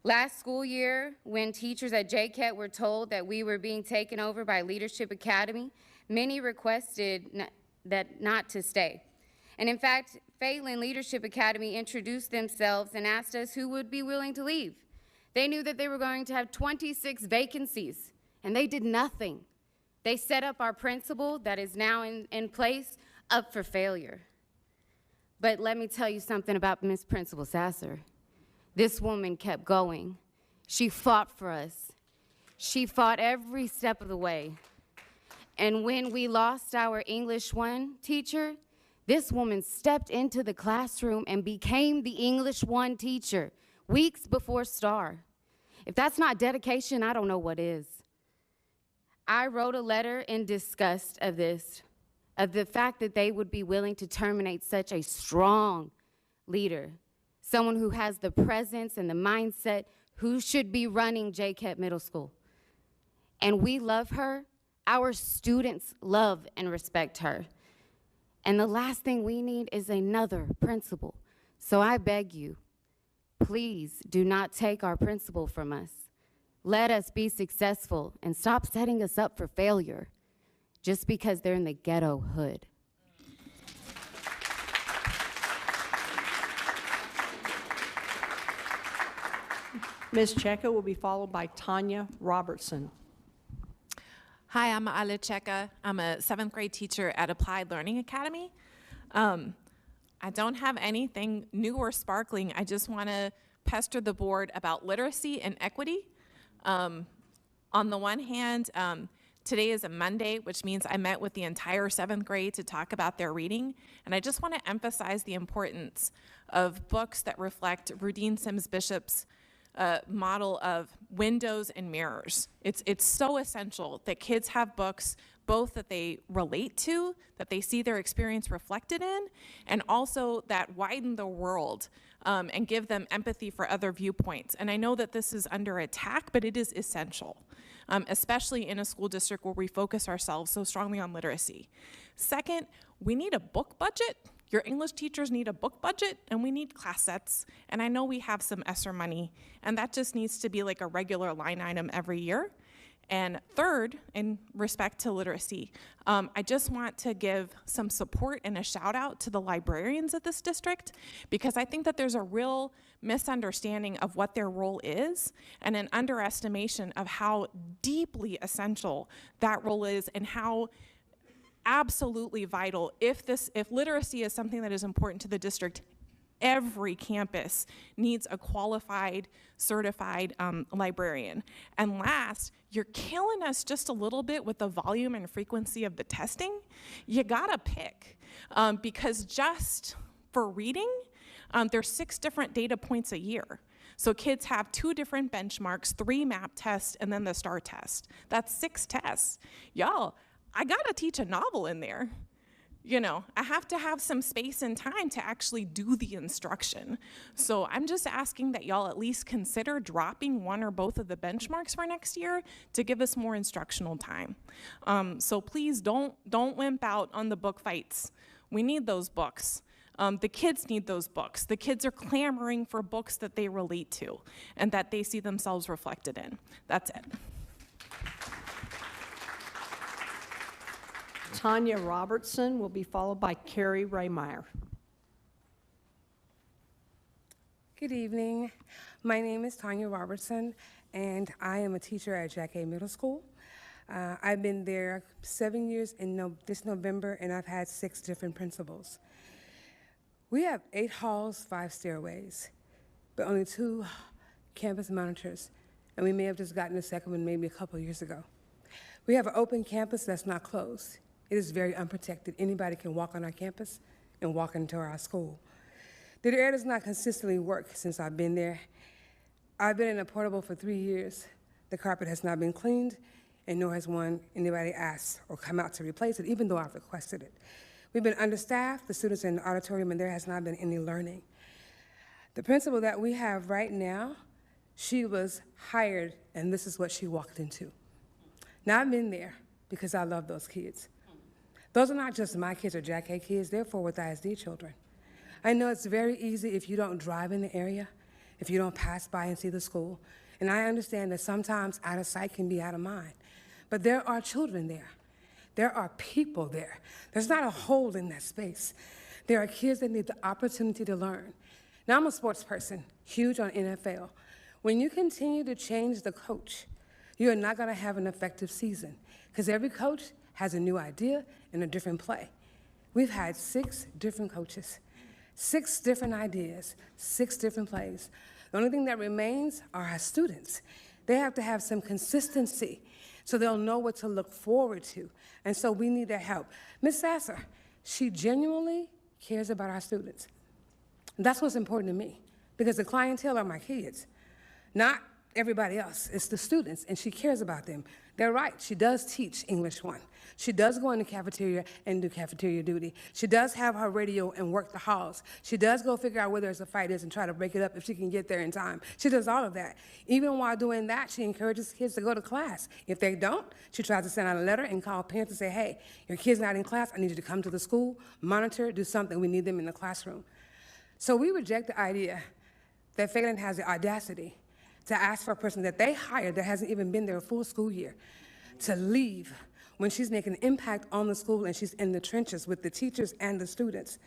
Last school year, when teachers at JCAT were told that we were being taken over by Leadership Academy, many requested that not to stay. And in fact, Phelan Leadership Academy introduced themselves and asked us who would be willing to leave. They knew that they were going to have 26 vacancies, and they did nothing. They set up our principal that is now in place up for failure. But let me tell you something about Miss Principal Sasser. This woman kept going. She fought for us. She fought every step of the way. And when we lost our English 1 teacher, this woman stepped into the classroom and became the English 1 teacher weeks before STAR. If that's not dedication, I don't know what is. I wrote a letter in disgust of this, of the fact that they would be willing to terminate such a strong leader, someone who has the presence and the mindset, who should be running JCAT Middle School. And we love her. Our students love and respect her. And the last thing we need is another principal. So I beg you, please do not take our principal from us. Let us be successful and stop setting us up for failure just because they're in the ghetto hood. Ms. Cheka will be followed by Tanya Robertson. Hi, I'm Ale Cheka. I'm a 7th grade teacher at Applied Learning Academy. I don't have anything new or sparkling. I just want to pester the board about literacy and equity. On the one hand, today is a Monday, which means I met with the entire 7th grade to talk about their reading. And I just want to emphasize the importance of books that reflect Rudine Sims Bishop's model of windows and mirrors. It's so essential that kids have books both that they relate to, that they see their experience reflected in, and also that widen the world and give them empathy for other viewpoints. And I know that this is under attack, but it is essential, especially in a school district where we focus ourselves so strongly on literacy. Second, we need a book budget. Your English teachers need a book budget, and we need class sets. And I know we have some ESSER money, and that just needs to be like a regular line item every year. And third, in respect to literacy, I just want to give some support and a shout out to the librarians at this district, because I think that there's a real misunderstanding of what their role is and an underestimation of how deeply essential that role is and how absolutely vital. If literacy is something that is important to the district, every campus needs a qualified, certified librarian. And last, you're killing us just a little bit with the volume and frequency of the testing. You gotta pick, because just for reading, there's 6 different data points a year. So kids have 2 different benchmarks, 3 map tests, and then the STAR test. That's 6 tests. Y'all, I gotta teach a novel in there. You know, I have to have some space and time to actually do the instruction. So I'm just asking that y'all at least consider dropping 1 or both of the benchmarks for next year to give us more instructional time. So please don't wimp out on the book fights. We need those books. The kids need those books. The kids are clamoring for books that they relate to and that they see themselves reflected in. That's it. Tanya Robertson will be followed by Carrie Raymeyer. Good evening. My name is Tanya Robertson, and I am a teacher at Jack A. Middle School. I've been there 7 years in this November, and I've had 6 different principals. We have 8 halls, 5 stairways, but only 2 campus monitors, and we may have just gotten a second one maybe a couple years ago. We have an open campus that's not closed. It is very unprotected. Anybody can walk on our campus and walk into our school. The air does not consistently work since I've been there. I've been in a portable for 3 years. The carpet has not been cleaned, and nor has anybody asked or come out to replace it, even though I've requested it. We've been understaffed, the students are in the auditorium, and there has not been any learning. The principal that we have right now, she was hired, and this is what she walked into. Now, I've been there because I love those kids. Those are not just my kids or Jack A kids, they're Fort Worth ISD children. I know it's very easy if you don't drive in the area, if you don't pass by and see the school, and I understand that sometimes out of sight can be out of mind, but there are children there. There are people there. There's not a hole in that space. There are kids that need the opportunity to learn. Now, I'm a sports person, huge on NFL. When you continue to change the coach, you are not going to have an effective season, because every coach has a new idea and a different play. We've had 6 different coaches, 6 different ideas, 6 different plays. The only thing that remains are our students. They have to have some consistency so they'll know what to look forward to. And so we need their help. Ms. Sasser, she genuinely cares about our students. And that's what's important to me, because the clientele are my kids, not everybody else. It's the students, and she cares about them. They're right. She does teach English 1. She does go in the cafeteria and do cafeteria duty. She does have her radio and work the halls. She does go figure out where there's a fight is and try to break it up if she can get there in time. She does all of that. Even while doing that, she encourages kids to go to class. If they don't, she tries to send out a letter and call parents and say, hey, your kid's not in class. I need you to come to the school, monitor, do something. We need them in the classroom. So we reject the idea that Phelan has the audacity to ask for a person that they hired that hasn't even been there a full school year to leave when she's making an impact on the school and she's in the trenches with the teachers and the students.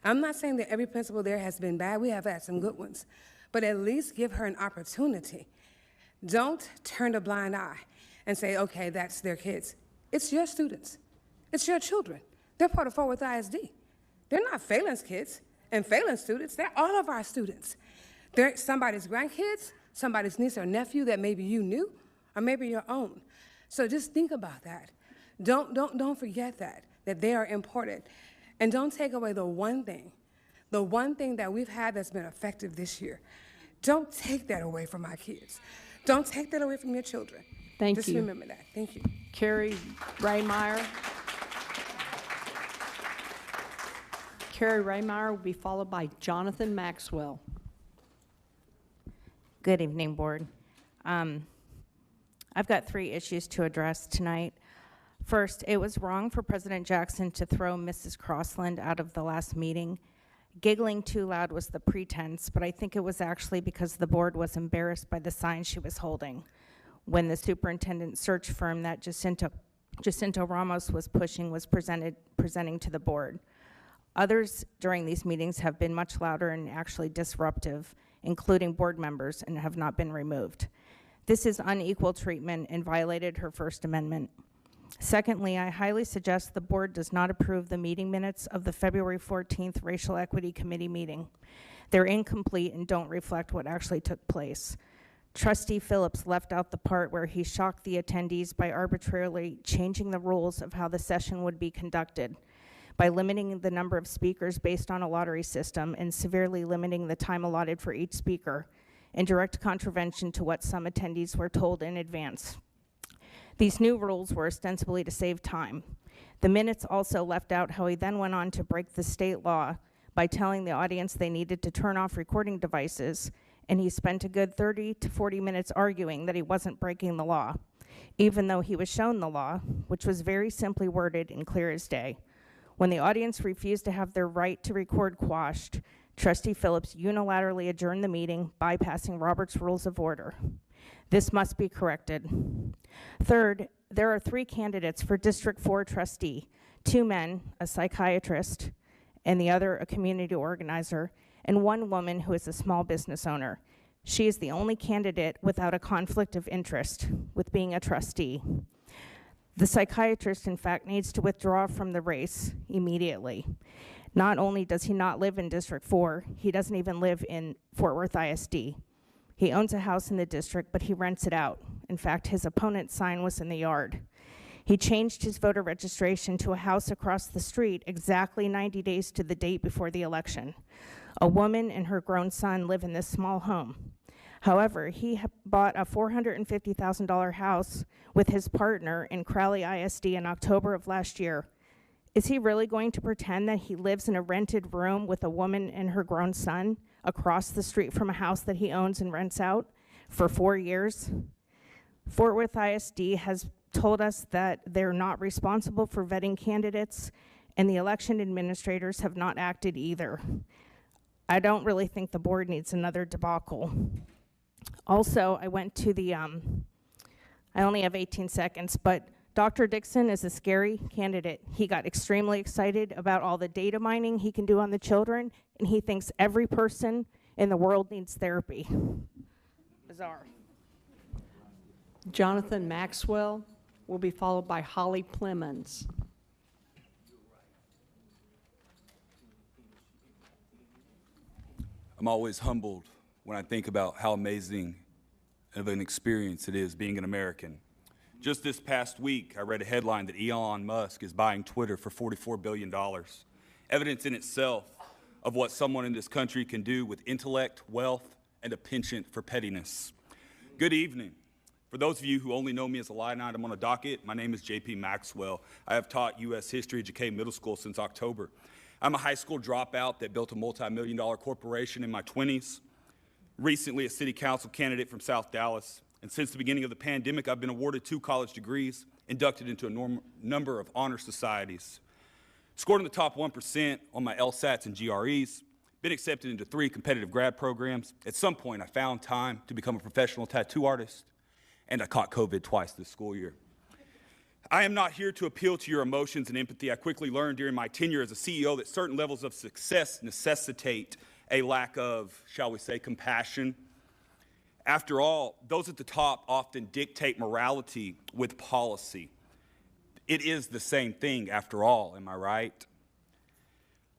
I'm not saying that every principal there has been bad. We have had some good ones. But at least give her an opportunity. Don't turn a blind eye and say, okay, that's their kids. It's your students. It's your children. They're part of Fort Worth ISD. They're not Phelan's kids. And failing students, they're all of our students. They're somebody's grandkids, somebody's niece or nephew that maybe you knew, or maybe your own. So just think about that. Don't forget that they are important. And don't take away the one thing that we've had that's been effective this year. Don't take that away from our kids. Don't take that away from your children. Thank Just you. remember that. Thank you. Carrie Raymeyer. Carrie Raymeyer will be followed by Jonathan Maxwell. Good evening, Board. I've got 3 issues to address tonight. First, it was wrong for President Jackson to throw Mrs. Crossland out of the last meeting. Giggling too loud was the pretense, but I think it was actually because the board was embarrassed by the sign she was holding when the superintendent search firm that Jacinto Ramos was pushing was presenting to the board. Others during these meetings have been much louder and actually disruptive, including board members, and have not been removed. This is unequal treatment and violated her First Amendment. Secondly, I highly suggest the board does not approve the meeting minutes of the February 14th Racial Equity Committee meeting. They're incomplete and don't reflect what actually took place. Trustee Phillips left out the part where he shocked the attendees by arbitrarily changing the rules of how the session would be conducted, by limiting the number of speakers based on a lottery system and severely limiting the time allotted for each speaker, in direct contravention to what some attendees were told in advance. These new rules were ostensibly to save time. The minutes also left out how he then went on to break the state law by telling the audience they needed to turn off recording devices, and he spent a good 30 to 40 minutes arguing that he wasn't breaking the law, even though he was shown the law, which was very simply worded and clear as day. When the audience refused to have their right to record quashed, Trustee Phillips unilaterally adjourned the meeting, bypassing Robert's Rules of Order. This must be corrected. Third, there are 3 candidates for District 4 trustee, 2 men, a psychiatrist, and the other a community organizer, and 1 woman who is a small business owner. She is the only candidate without a conflict of interest with being a trustee. The psychiatrist, in fact, needs to withdraw from the race immediately. Not only does he not live in District 4, he doesn't even live in Fort Worth ISD. He owns a house in the district, but he rents it out. In fact, his opponent's sign was in the yard. He changed his voter registration to a house across the street exactly 90 days to the date before the election. A woman and her grown son live in this small home. However, he bought a $450,000 house with his partner in Crowley ISD in October of last year. Is he really going to pretend that he lives in a rented room with a woman and her grown son across the street from a house that he owns and rents out for 4 years? Fort Worth ISD has told us that they're not responsible for vetting candidates, and the election administrators have not acted either. I don't really think the board needs another debacle. Also, I went to the, I only have 18 seconds, but Dr. Dixon is a scary candidate. He got extremely excited about all the data mining he can do on the children, and he thinks every person in the world needs therapy. Bizarre. Jonathan Maxwell will be followed by Holly Plemons. I'm always humbled when I think about how amazing of an experience it is being an American. Just this past week, I read a headline that Elon Musk is buying Twitter for $44 billion. Evidence in itself of what someone in this country can do with intellect, wealth, and a penchant for pettiness. Good evening. For those of you who only know me as a line item on a docket, my name is J.P. Maxwell. I have taught U.S. history at JK Middle School since October. I'm a high school dropout that built a multi-million-dollar corporation in my 20s. Recently, a city council candidate from South Dallas. And since the beginning of the pandemic, I've been awarded 2 college degrees, inducted into a number of honor societies, scored in the top 1% on my LSATs and GREs, been accepted into 3 competitive grad programs. At some point, I found time to become a professional tattoo artist, and I caught COVID twice this school year. I am not here to appeal to your emotions and empathy. I quickly learned during my tenure as a CEO that certain levels of success necessitate a lack of, shall we say, compassion. After all, those at the top often dictate morality with policy. It is the same thing, after all, am I right?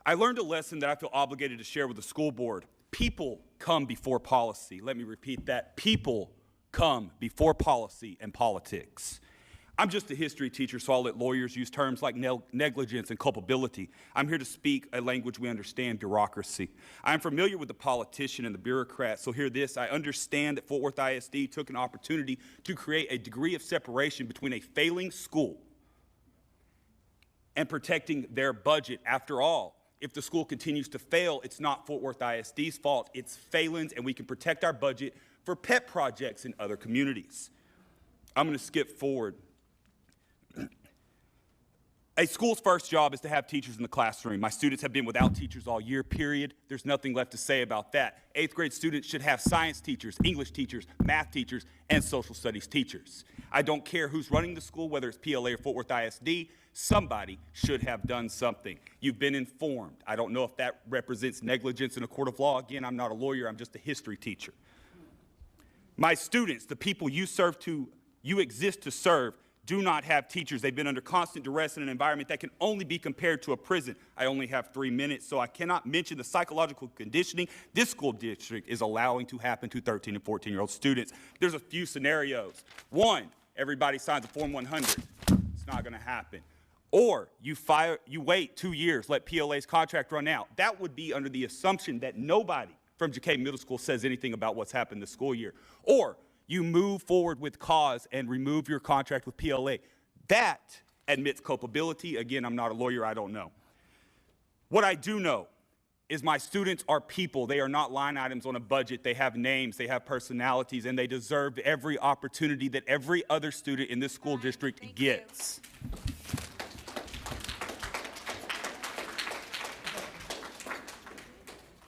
I learned a lesson that I feel obligated to share with the school board. People come before policy. Let me repeat that. People come before policy and politics. I'm just a history teacher, so I'll let lawyers use terms like negligence and culpability. I'm here to speak a language we understand, bureaucracy. I'm familiar with the politician and the bureaucrat, so hear this. I understand that Fort Worth ISD took an opportunity to create a degree of separation between a failing school and protecting their budget. After all, if the school continues to fail, it's not Fort Worth ISD's fault, it's Phelan's, and we can protect our budget for pet projects in other communities. I'm going to skip forward. A school's first job is to have teachers in the classroom. My students have been without teachers all year, period. There's nothing left to say about that. 8th grade students should have science teachers, English teachers, math teachers, and social studies teachers. I don't care who's running the school, whether it's PLA or Fort Worth ISD, somebody should have done something. You've been informed. I don't know if that represents negligence in a court of law. Again, I'm not a lawyer, I'm just a history teacher. My students, the people you exist to serve, do not have teachers. They've been under constant duress in an environment that can only be compared to a prison. I only have 3 minutes, so I cannot mention the psychological conditioning this school district is allowing to happen to 13 and 14-year-old students. There's a few scenarios. One, everybody signs a Form 100. It's not going to happen. Or you wait 2 years, let PLA's contract run out. That would be under the assumption that nobody from JK Middle School says anything about what's happened this school year. Or you move forward with cause and remove your contract with PLA. That admits culpability. Again, I'm not a lawyer, I don't know. What I do know is my students are people. They are not line items on a budget. They have names, they have personalities, and they deserve every opportunity that every other student in this school district gets.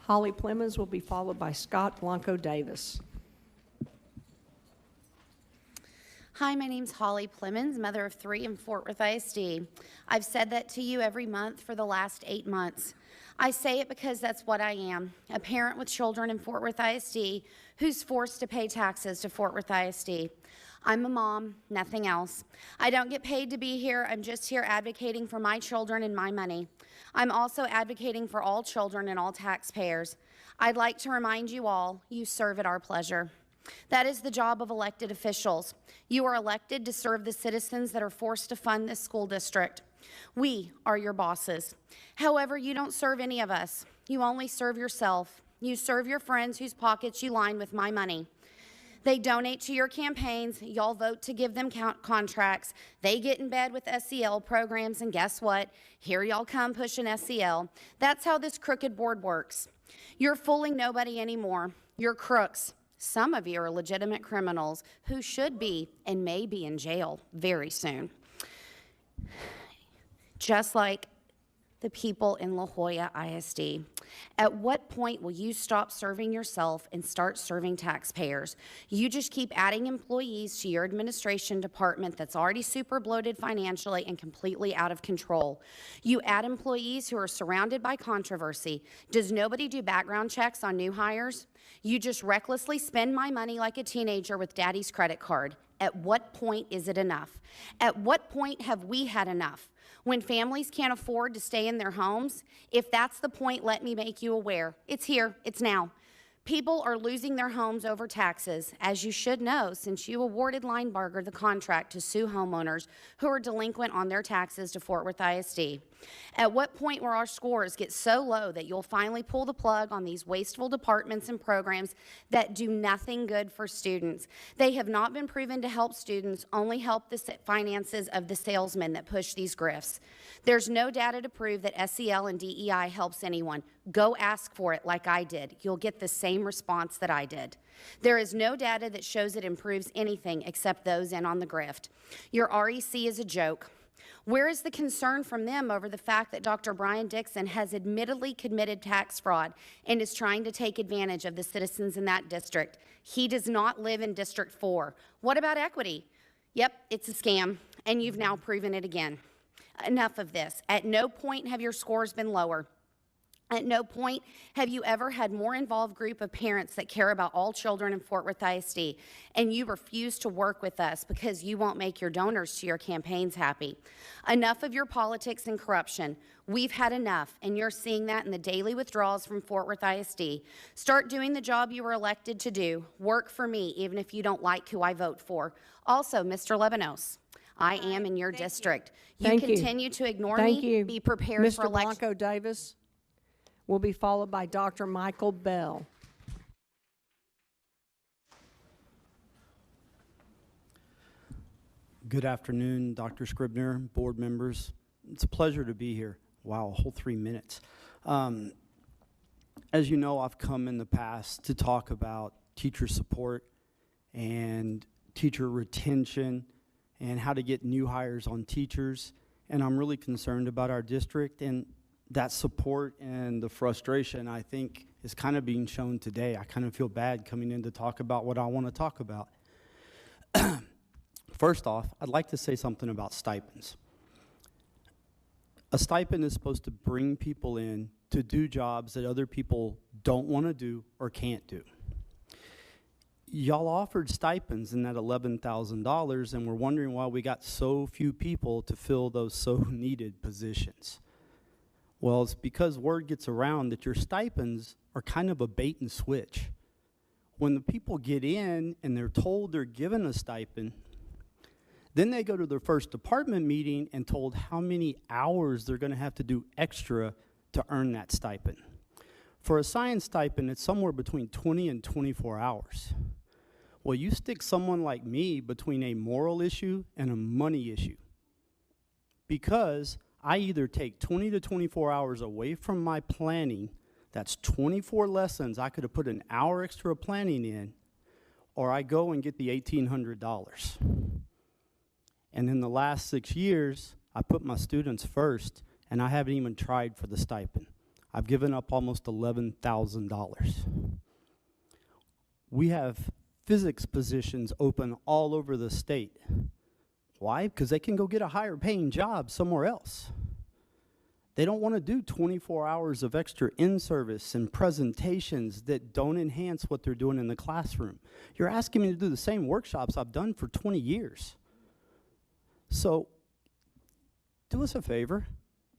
Holly Plemons will be followed by Scott Blanco Davis. Hi, my name's Holly Plemons, mother of 3 in Fort Worth ISD. I've said that to you every month for the last 8 months. I say it because that's what I am, a parent with children in Fort Worth ISD who's forced to pay taxes to Fort Worth ISD. I'm a mom, nothing else. I don't get paid to be here. I'm just here advocating for my children and my money. I'm also advocating for all children and all taxpayers. I'd like to remind you all, you serve at our pleasure. That is the job of elected officials. You are elected to serve the citizens that are forced to fund this school district. We are your bosses. However, you don't serve any of us. You only serve yourself. You serve your friends whose pockets you line with my money. They donate to your campaigns. Y'all vote to give them contracts. They get in bed with SEL programs, and guess what? Here y'all come pushing SEL. That's how this crooked board works. You're fooling nobody anymore. You're crooks. Some of you are legitimate criminals who should be and may be in jail very soon. Just like the people in La Jolla ISD. At what point will you stop serving yourself and start serving taxpayers? You just keep adding employees to your administration department that's already super bloated financially and completely out of control. You add employees who are surrounded by controversy. Does nobody do background checks on new hires? You just recklessly spend my money like a teenager with daddy's credit card. At what point is it enough? At what point have we had enough? When families can't afford to stay in their homes, if that's the point, let me make you aware. It's here, it's now. People are losing their homes over taxes, as you should know, since you awarded Linebarger the contract to sue homeowners who are delinquent on their taxes to Fort Worth ISD. At what point will our scores get so low that you'll finally pull the plug on these wasteful departments and programs that do nothing good for students? They have not been proven to help students, only help the finances of the salesmen that push these grifts. There's no data to prove that SEL and DEI helps anyone. Go ask for it like I did. You'll get the same response that I did. There is no data that shows it improves anything except those in on the grift. Your REC is a joke. Where is the concern from them over the fact that Dr. Brian Dixon has admittedly committed tax fraud and is trying to take advantage of the citizens in that district? He does not live in District 4. What about equity? Yep, it's a scam, and you've now proven it again. Enough of this. At no point have your scores been lower. At no point have you ever had more involved group of parents that care about all children in Fort Worth ISD, and you refuse to work with us because you won't make your donors to your campaigns happy. Enough of your politics and corruption. We've had enough, and you're seeing that in the daily withdrawals from Fort Worth ISD. Start doing the job you were elected to do. Work for me, even if you don't like who I vote for. Also, Mr. Lebanos, I am in your district. You continue to ignore me. Be prepared for Mr. election. Blanco Davis will be followed by Dr. Michael Bell. Good afternoon, Dr. Scribner, board members. It's a pleasure to be here. Wow, a whole 3 minutes. As you know, I've come in the past to talk about teacher support and teacher retention and how to get new hires on teachers. And I'm really concerned about our district, and that support and the frustration, I think, is kind of being shown today. I kind of feel bad coming in to talk about what I want to talk about. First off, I'd like to say something about stipends. A stipend is supposed to bring people in to do jobs that other people don't want to do or can't do. Y'all offered stipends in that $11,000, and we're wondering why we got so few people to fill those so needed positions. Well, it's because word gets around that your stipends are kind of a bait and switch. When the people get in and they're told they're given a stipend, then they go to their first department meeting and told how many hours they're going to have to do extra to earn that stipend. For a science stipend, it's somewhere between 20 and 24 hours. Well, you stick someone like me between a moral issue and a money issue, because I either take 20 to 24 hours away from my planning, that's 24 lessons I could have put an hour extra of planning in, or I go and get the $1,800. And in the last 6 years, I put my students first, and I haven't even tried for the stipend. I've given up almost $11,000. We have physics positions open all over the state. Why? Because they can go get a higher paying job somewhere else. They don't want to do 24 hours of extra in-service and presentations that don't enhance what they're doing in the classroom. You're asking me to do the same workshops I've done for 20 years. So do us a favor.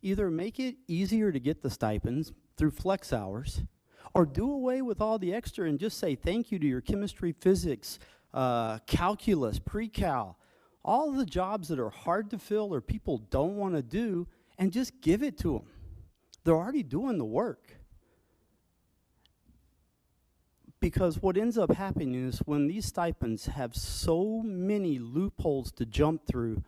Either make it easier to get the stipends through flex hours, or do away with all the extra and just say thank you to your chemistry, physics, calculus, pre-cal, all the jobs that are hard to fill or people don't want to do, and just give it to them. They're already doing the work. Because what ends up happening is when these stipends have so many loopholes to jump through,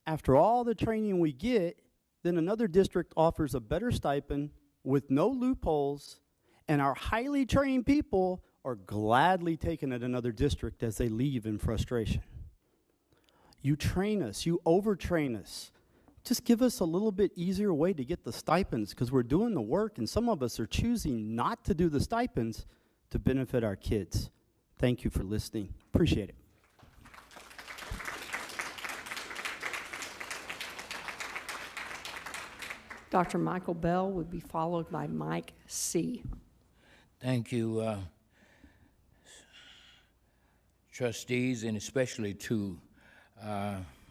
after all the training we get, then another district offers a better stipend with no loopholes, and our highly trained people are gladly taken at another district as they leave in frustration. You train us, you overtrain us. Just give us a little bit easier way to get the stipends, because we're doing the work, and some of us are choosing not to do the stipends to benefit our kids. Thank you for listening. Appreciate it. Dr. Michael Bell would be followed by Mike C. Thank you, trustees, and especially to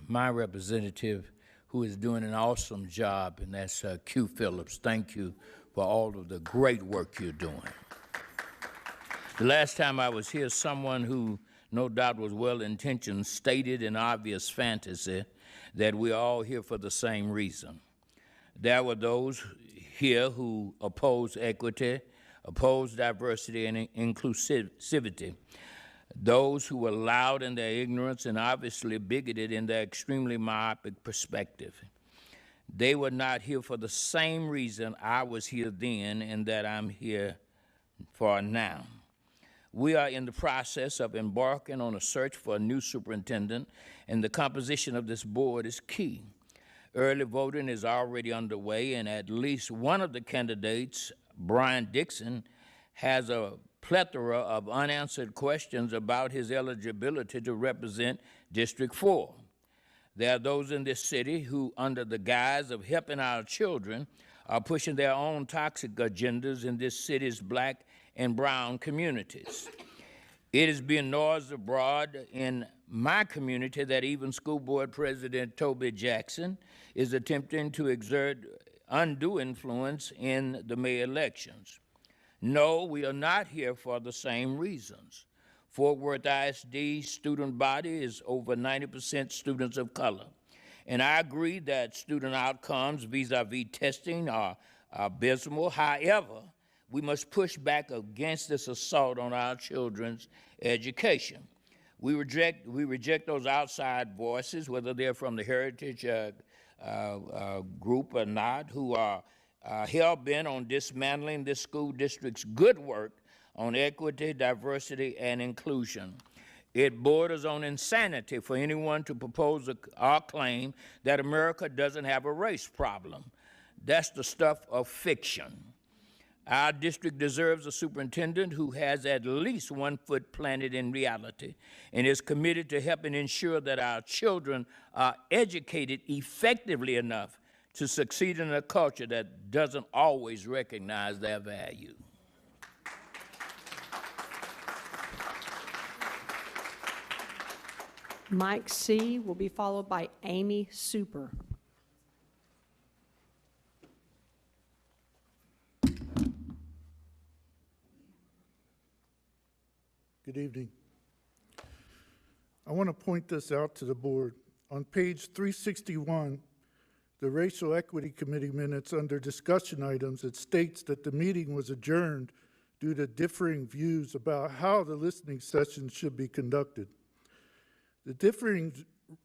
my representative, who is doing an awesome job, and that's Q Phillips. Thank you for all of the great work you're doing. The last time I was here, someone who no doubt was well-intentioned stated in obvious fantasy that we're all here for the same reason. There were those here who oppose equity, oppose diversity and inclusivity, those who were loud in their ignorance and obviously bigoted in their extremely myopic perspective. They were not here for the same reason I was here then and that I'm here for now. We are in the process of embarking on a search for a new superintendent, and the composition of this board is key. Early voting is already underway, and at least one of the candidates, Brian Dixon, has a plethora of unanswered questions about his eligibility to represent District 4. There are those in this city who, under the guise of helping our children, are pushing their own toxic agendas in this city's black and brown communities. It is being noised abroad in my community that even School Board President Toby Jackson is attempting to exert undue influence in the May elections. No, we are not here for the same reasons. Fort Worth ISD student body is over 90% students of color. And I agree that student outcomes vis-a-vis testing are abysmal. However, we must push back against this assault on our children's education. We reject those outside voices, whether they're from the heritage group or not, who are hell-bent on dismantling this school district's good work on equity, diversity, and inclusion. It borders on insanity for anyone to propose or claim that America doesn't have a race problem. That's the stuff of fiction. Our district deserves a superintendent who has at least 1 foot planted in reality and is committed to helping ensure that our children are educated effectively enough to succeed in a culture that doesn't always recognize their value. Mike C. will be followed by Amy Super. Good evening. I want to point this out to the board. On page 361, the Racial Equity Committee minutes under discussion items, it states that the meeting was adjourned due to differing views about how the listening session should be conducted. The differing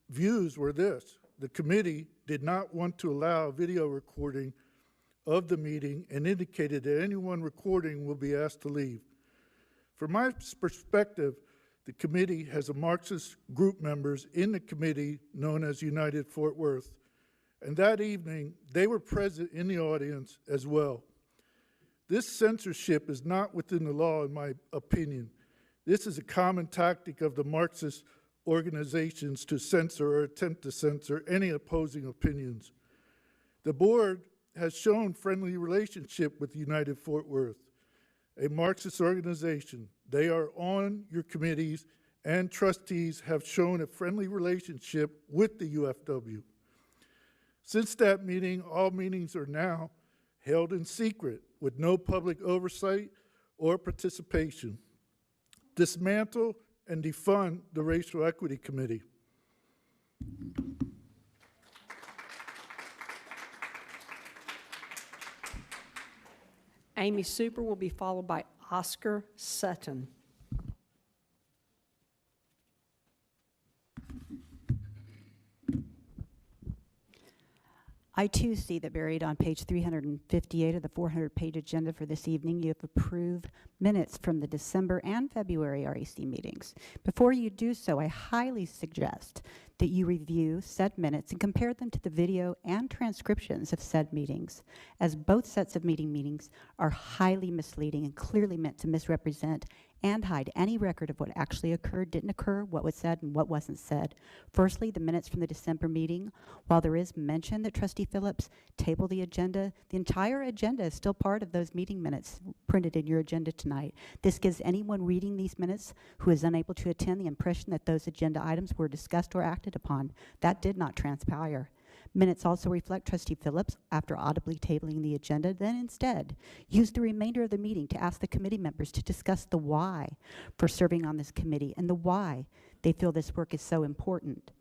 views were this: the committee did not want to allow video recording of the meeting and indicated that anyone recording will be asked to leave. From my perspective, the committee has a Marxist group members in the committee known as United Fort Worth, and that evening they were present in the audience as well. This censorship is not within the law, in my opinion. This is a common tactic of the Marxist organizations to censor or attempt to censor any opposing opinions. The board has shown friendly relationship with United Fort Worth, a Marxist organization. They are on your committees, and trustees have shown a friendly relationship with the UFW. Since that meeting, all meetings are now held in secret with no public oversight or participation. Dismantle and defund the Racial Equity Committee. Amy Super will be followed by Oscar Sutton. I too see that buried on page 358 of the 400-page agenda for this evening, you have approved minutes from the December and February REC meetings. Before you do so, I highly suggest that you review said minutes and compare them to the video and transcriptions of said meetings, as both sets of meetings are highly misleading and clearly meant to misrepresent and hide any record of what actually occurred, didn't occur, what was said, and what wasn't said. Firstly, the minutes from the December meeting. While there is mention that Trustee Phillips tabled the agenda, the entire agenda is still part of those meeting minutes printed in your agenda tonight. This gives anyone reading these minutes who is unable to attend the impression that those agenda items were discussed or acted upon. That did not transpire. Minutes also reflect Trustee Phillips, after audibly tabling the agenda, then instead used the remainder of the meeting to ask the committee members to discuss the why for serving on this committee and the why they feel this work is so important.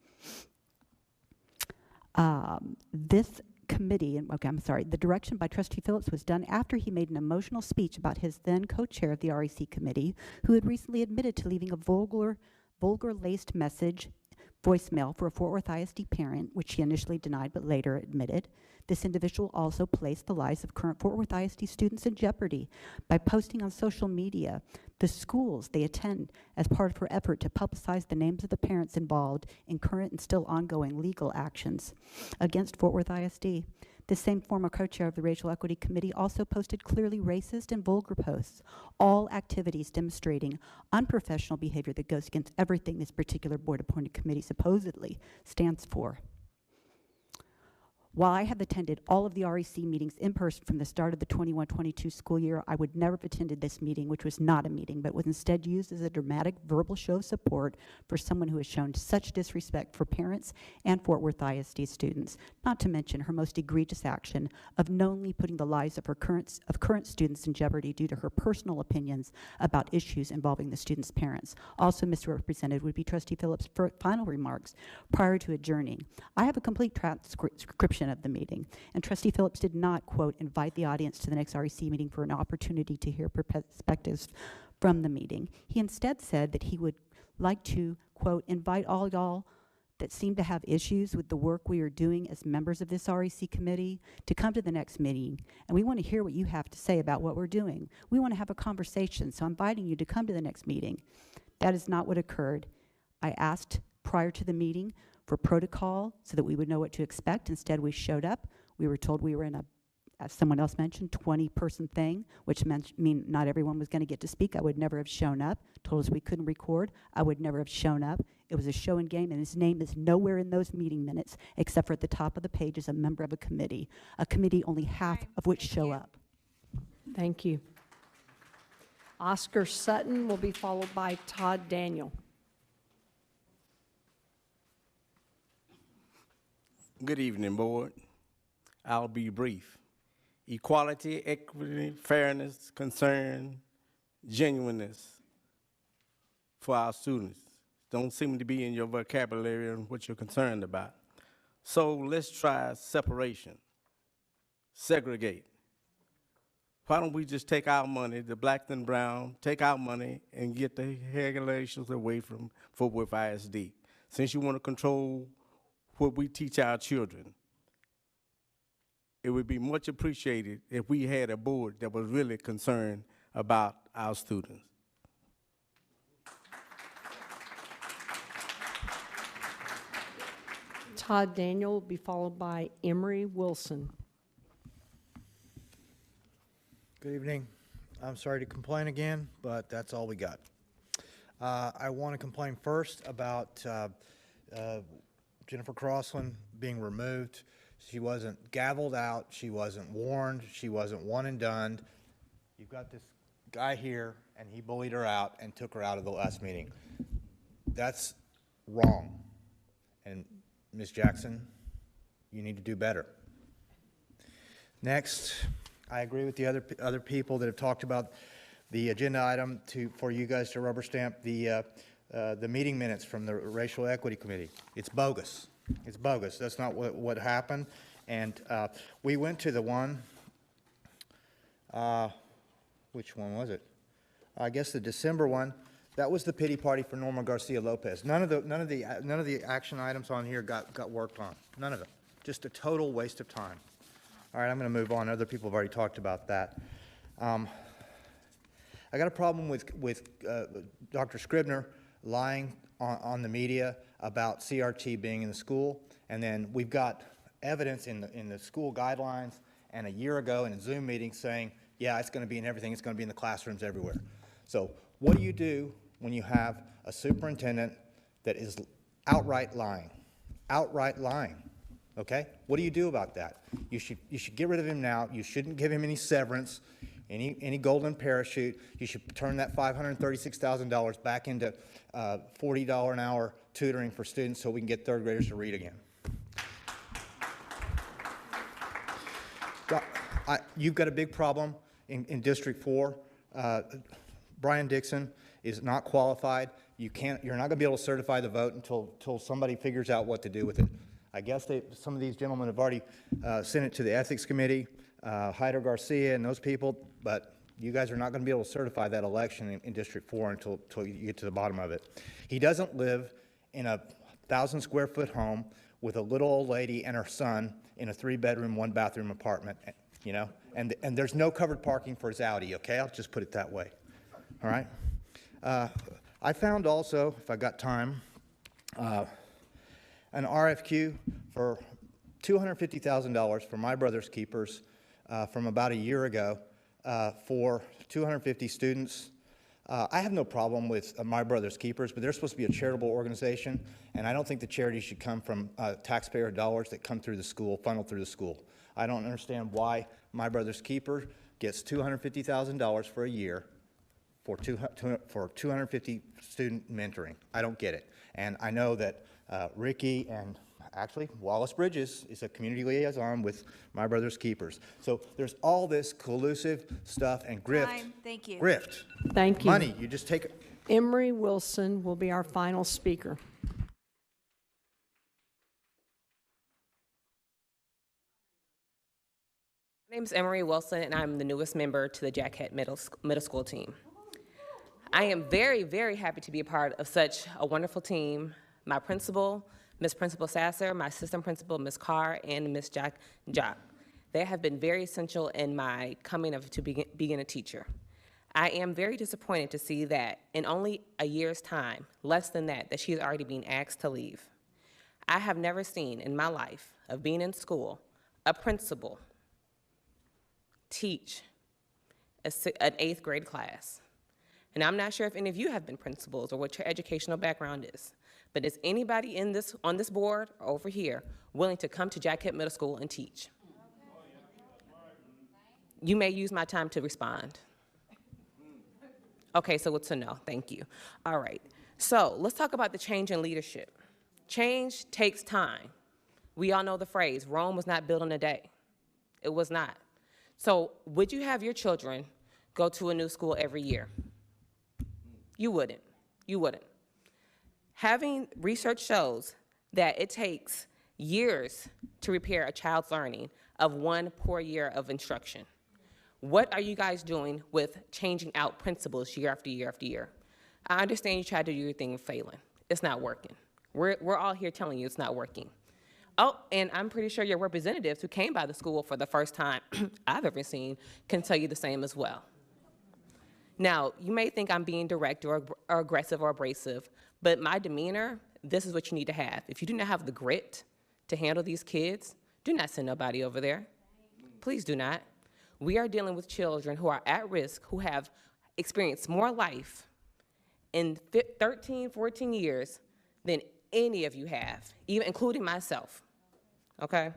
This committee, the direction by Trustee Phillips was done after he made an emotional speech about his then co-chair of the REC committee, who had recently admitted to leaving a vulgar-laced voicemail for a Fort Worth ISD parent, which she initially denied but later admitted. This individual also placed the lives of current Fort Worth ISD students in jeopardy by posting on social media the schools they attend as part of her effort to publicize the names of the parents involved in current and still ongoing legal actions against Fort Worth ISD. This same former co-chair of the Racial Equity Committee also posted clearly racist and vulgar posts, all activities demonstrating unprofessional behavior that goes against everything this particular board-appointed committee supposedly stands for. While I have attended all of the REC meetings in person from the start of the 21-22 school year, I would never have attended this meeting, which was not a meeting, but was instead used as a dramatic verbal show of support for someone who has shown such disrespect for parents and Fort Worth ISD students, not to mention her most egregious action of knowingly putting the lives of current students in jeopardy due to her personal opinions about issues involving the students' parents. Also misrepresented would be Trustee Phillips' final remarks prior to adjourning. I have a complete transcription of the meeting, and Trustee Phillips did not, quote, invite the audience to the next REC meeting for an opportunity to hear perspectives from the meeting. He instead said that he would like to, quote, invite all y'all that seem to have issues with the work we are doing as members of this REC committee to come to the next meeting, and we want to hear what you have to say about what we're doing. We want to have a conversation, so I'm inviting you to come to the next meeting. That is not what occurred. I asked prior to the meeting for protocol so that we would know what to expect. Instead, we showed up. We were told we were in a, as someone else mentioned, 20-person thing, which meant not everyone was going to get to speak. I would never have shown up. Told us we couldn't record. I would never have shown up. It was a show and game, and his name is nowhere in those meeting minutes except for at the top of the page as a member of a committee only half of which show up. Thank you. Oscar Sutton will be followed by Todd Daniel. Good evening, Board. I'll be brief. Equality, equity, fairness, concern, genuineness for our students don't seem to be in your vocabulary and what you're concerned about. So let's try separation, segregate. Why don't we just take our money, the black and brown, take our money and get the regulations away from Fort Worth ISD? Since you want to control what we teach our children, it would be much appreciated if we had a board that was really concerned about our students. Todd Daniel will be followed by Emery Wilson. Good evening. I'm sorry to complain again, but that's all we got. I want to complain first about Jennifer Crossland being removed. She wasn't gavelled out. She wasn't warned. She wasn't one and done. You've got this guy here, and he bullied her out and took her out of the last meeting. That's wrong. And Ms. Jackson, you need to do better. Next, I agree with the other people that have talked about the agenda item for you guys to rubber stamp the meeting minutes from the Racial Equity Committee. It's bogus. It's bogus. That's not what happened. And we went to the one, which one was it? I guess the December one. That was the pity party for Norma Garcia Lopez. None of the action items on here got worked on. None of them. Just a total waste of time. All right, I'm going to move on. Other people have already talked about that. I got a problem with Dr. Scribner lying on the media about CRT being in the school, and then we've got evidence in the school guidelines and a year ago in a Zoom meeting saying, yeah, it's going to be in everything. It's going to be in the classrooms everywhere. So what do you do when you have a superintendent that is outright lying? Outright lying. Okay? What do you do about that? You should get rid of him now. You shouldn't give him any severance, any golden parachute. You should turn that $536,000 back into $40 an hour tutoring for students so we can get third graders to read again. You've got a big problem in District 4. Brian Dixon is not qualified. You're not going to be able to certify the vote until somebody figures out what to do with it. I guess some of these gentlemen have already sent it to the Ethics Committee, Hyder Garcia and those people, but you guys are not going to be able to certify that election in District 4 until you get to the bottom of it. He doesn't live in a 1,000-square-foot home with a little old lady and her son in a 3-bedroom, 1-bathroom apartment, you know, and there's no covered parking for his Audi, okay? I'll just put it that way, all right? I found also, if I got time, an RFQ for $250,000 for My Brother's Keepers from about a year ago for 250 students I have no problem with My Brother's Keepers, but they're supposed to be a charitable organization, and I don't think the charity should come from taxpayer dollars that come through the school, funneled through the school. I don't understand why My Brother's Keeper gets $250,000 for a year for 250 student mentoring. I don't get it. And I know that Ricky and actually Wallace Bridges is a community liaison with My Brother's Keepers. So there's all this collusive stuff and grift. Time. Thank you. Grift. Thank you. Money, you just take it. Emery Wilson will be our final speaker. My name is Emery Wilson, and I'm the newest member to the Jackett Middle School team. I am very, very happy to be a part of such a wonderful team. My principal, Ms. Principal Sasser, my assistant principal, Ms. Carr, and Ms. Jock. They have been very essential in my coming of to being a teacher. I am very disappointed to see that in only a year's time, less than that she is already being asked to leave. I have never seen in my life of being in school a principal teach an 8th grade class. And I'm not sure if any of you have been principals or what your educational background is, but is anybody on this board or over here willing to come to Jackett Middle School and teach? You may use my time to respond. Okay, so it's a no, thank you. All right, so let's talk about the change in leadership. Change takes time. We all know the phrase, Rome was not built in a day. It was not. So would you have your children go to a new school every year? You wouldn't. You wouldn't. Having research shows that it takes years to repair a child's learning of one poor year of instruction. What are you guys doing with changing out principals year after year after year? I understand you try to do your thing with Phelan. It's not working. We're all here telling you it's not working. Oh, and I'm pretty sure your representatives who came by the school for the first time I've ever seen can tell you the same as well. Now, you may think I'm being direct or aggressive or abrasive, but my demeanor, this is what you need to have. If you do not have the grit to handle these kids, do not send nobody over there. Please do not. We are dealing with children who are at risk, who have experienced more life in 13, 14 years than any of you have, even including myself. Okay?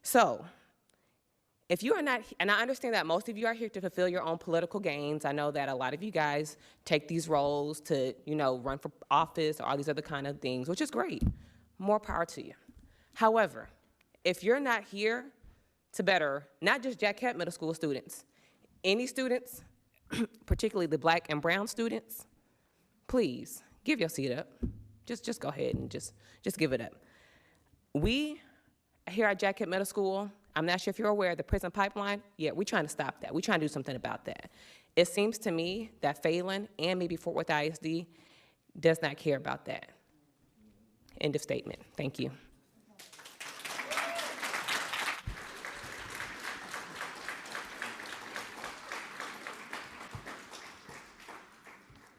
So, if you are not, and I understand that most of you are here to fulfill your own political gains. I know that a lot of you guys take these roles to, run for office or all these other kind of things, which is great. More power to you. However, if you're not here to better not just Jackett Middle School students, any students, particularly the Black and brown students, please give your seat up. Just go ahead and just give it up. We here at Jackett Middle School, I'm not sure if you're aware of the prison pipeline. Yeah, we're trying to stop that. We're trying to do something about that. It seems to me that Phelan and maybe Fort Worth ISD does not care about that. End of statement. Thank you.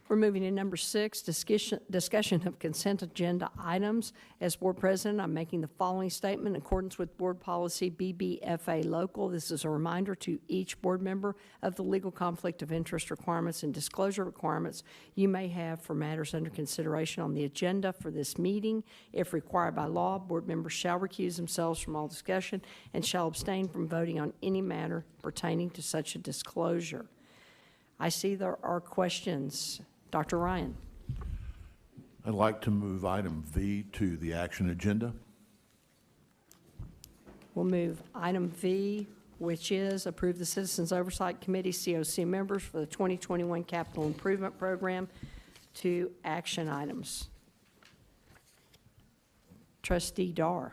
We're moving to number 6, discussion of consent agenda items. As board president, I'm making the following statement in accordance with board policy BBFA local. This is a reminder to each board member of the legal conflict of interest requirements and disclosure requirements you may have for matters under consideration on the agenda for this meeting. If required by law, board members shall recuse themselves from all discussion and shall abstain from voting on any matter pertaining to such a disclosure. I see there are questions. Dr. Ryan. I'd like to move item V to the action agenda. We'll move item V, which is approve the Citizens Oversight Committee COC members for the 2021 Capital Improvement Program to action items. Trustee Dar.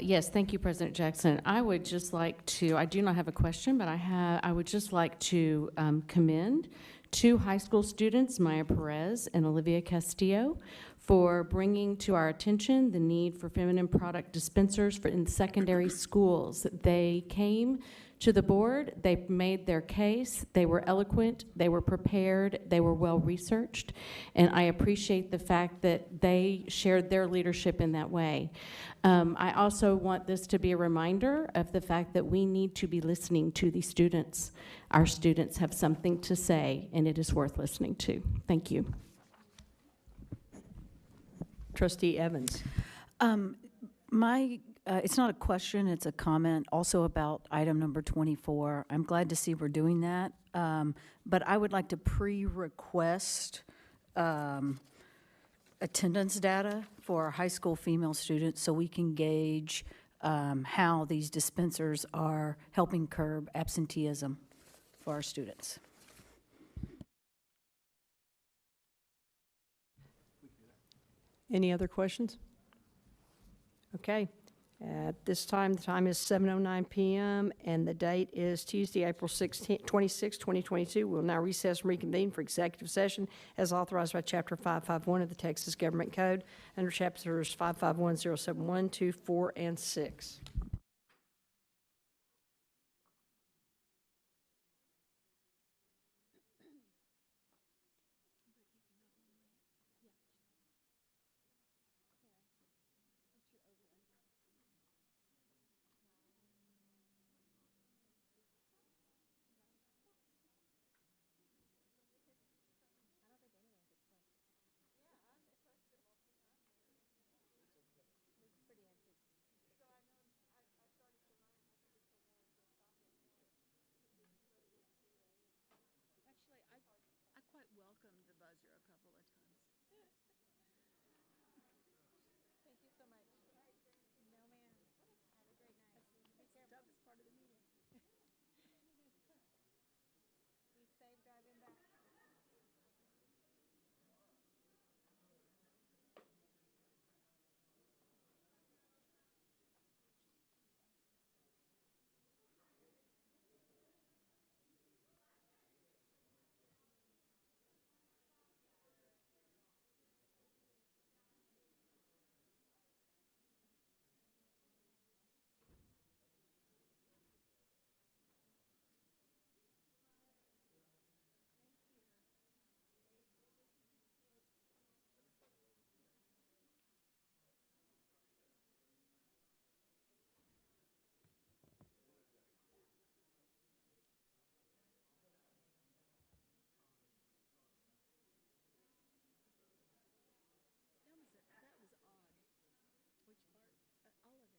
Yes, thank you, President Jackson. I would just like to, I do not have a question, but I would just like to commend 2 high school students, Maya Perez and Olivia Castillo, for bringing to our attention the need for feminine product dispensers in secondary schools. They came to the board. They made their case. They were eloquent. They were prepared. They were well-researched. And I appreciate the fact that they shared their leadership in that way. I also want this to be a reminder of the fact that we need to be listening to the students. Our students have something to say, and it is worth listening to. Thank you. Trustee Evans. It's not a question, it's a comment also about item number 24. I'm glad to see we're doing that, but I would like to pre-request attendance data for our high school female students so we can gauge how these dispensers are helping curb absenteeism for our students. Any other questions? Okay. At this time, the time is 7:09 p.m. and the date is Tuesday, April 26, 2022. We'll now recess and reconvene for executive session as authorized by Chapter 551 of the Texas Government Code under Chapters 551, 071, 2, 4, and 6. I quite welcomed the buzzer a couple of times. Thank you so much. No, ma'am. Have a great night. That's the toughest part of the meeting. Be safe driving back. That was odd. Which part? All of it. Ali Chaka is one of the smartest teachers we have, saying today is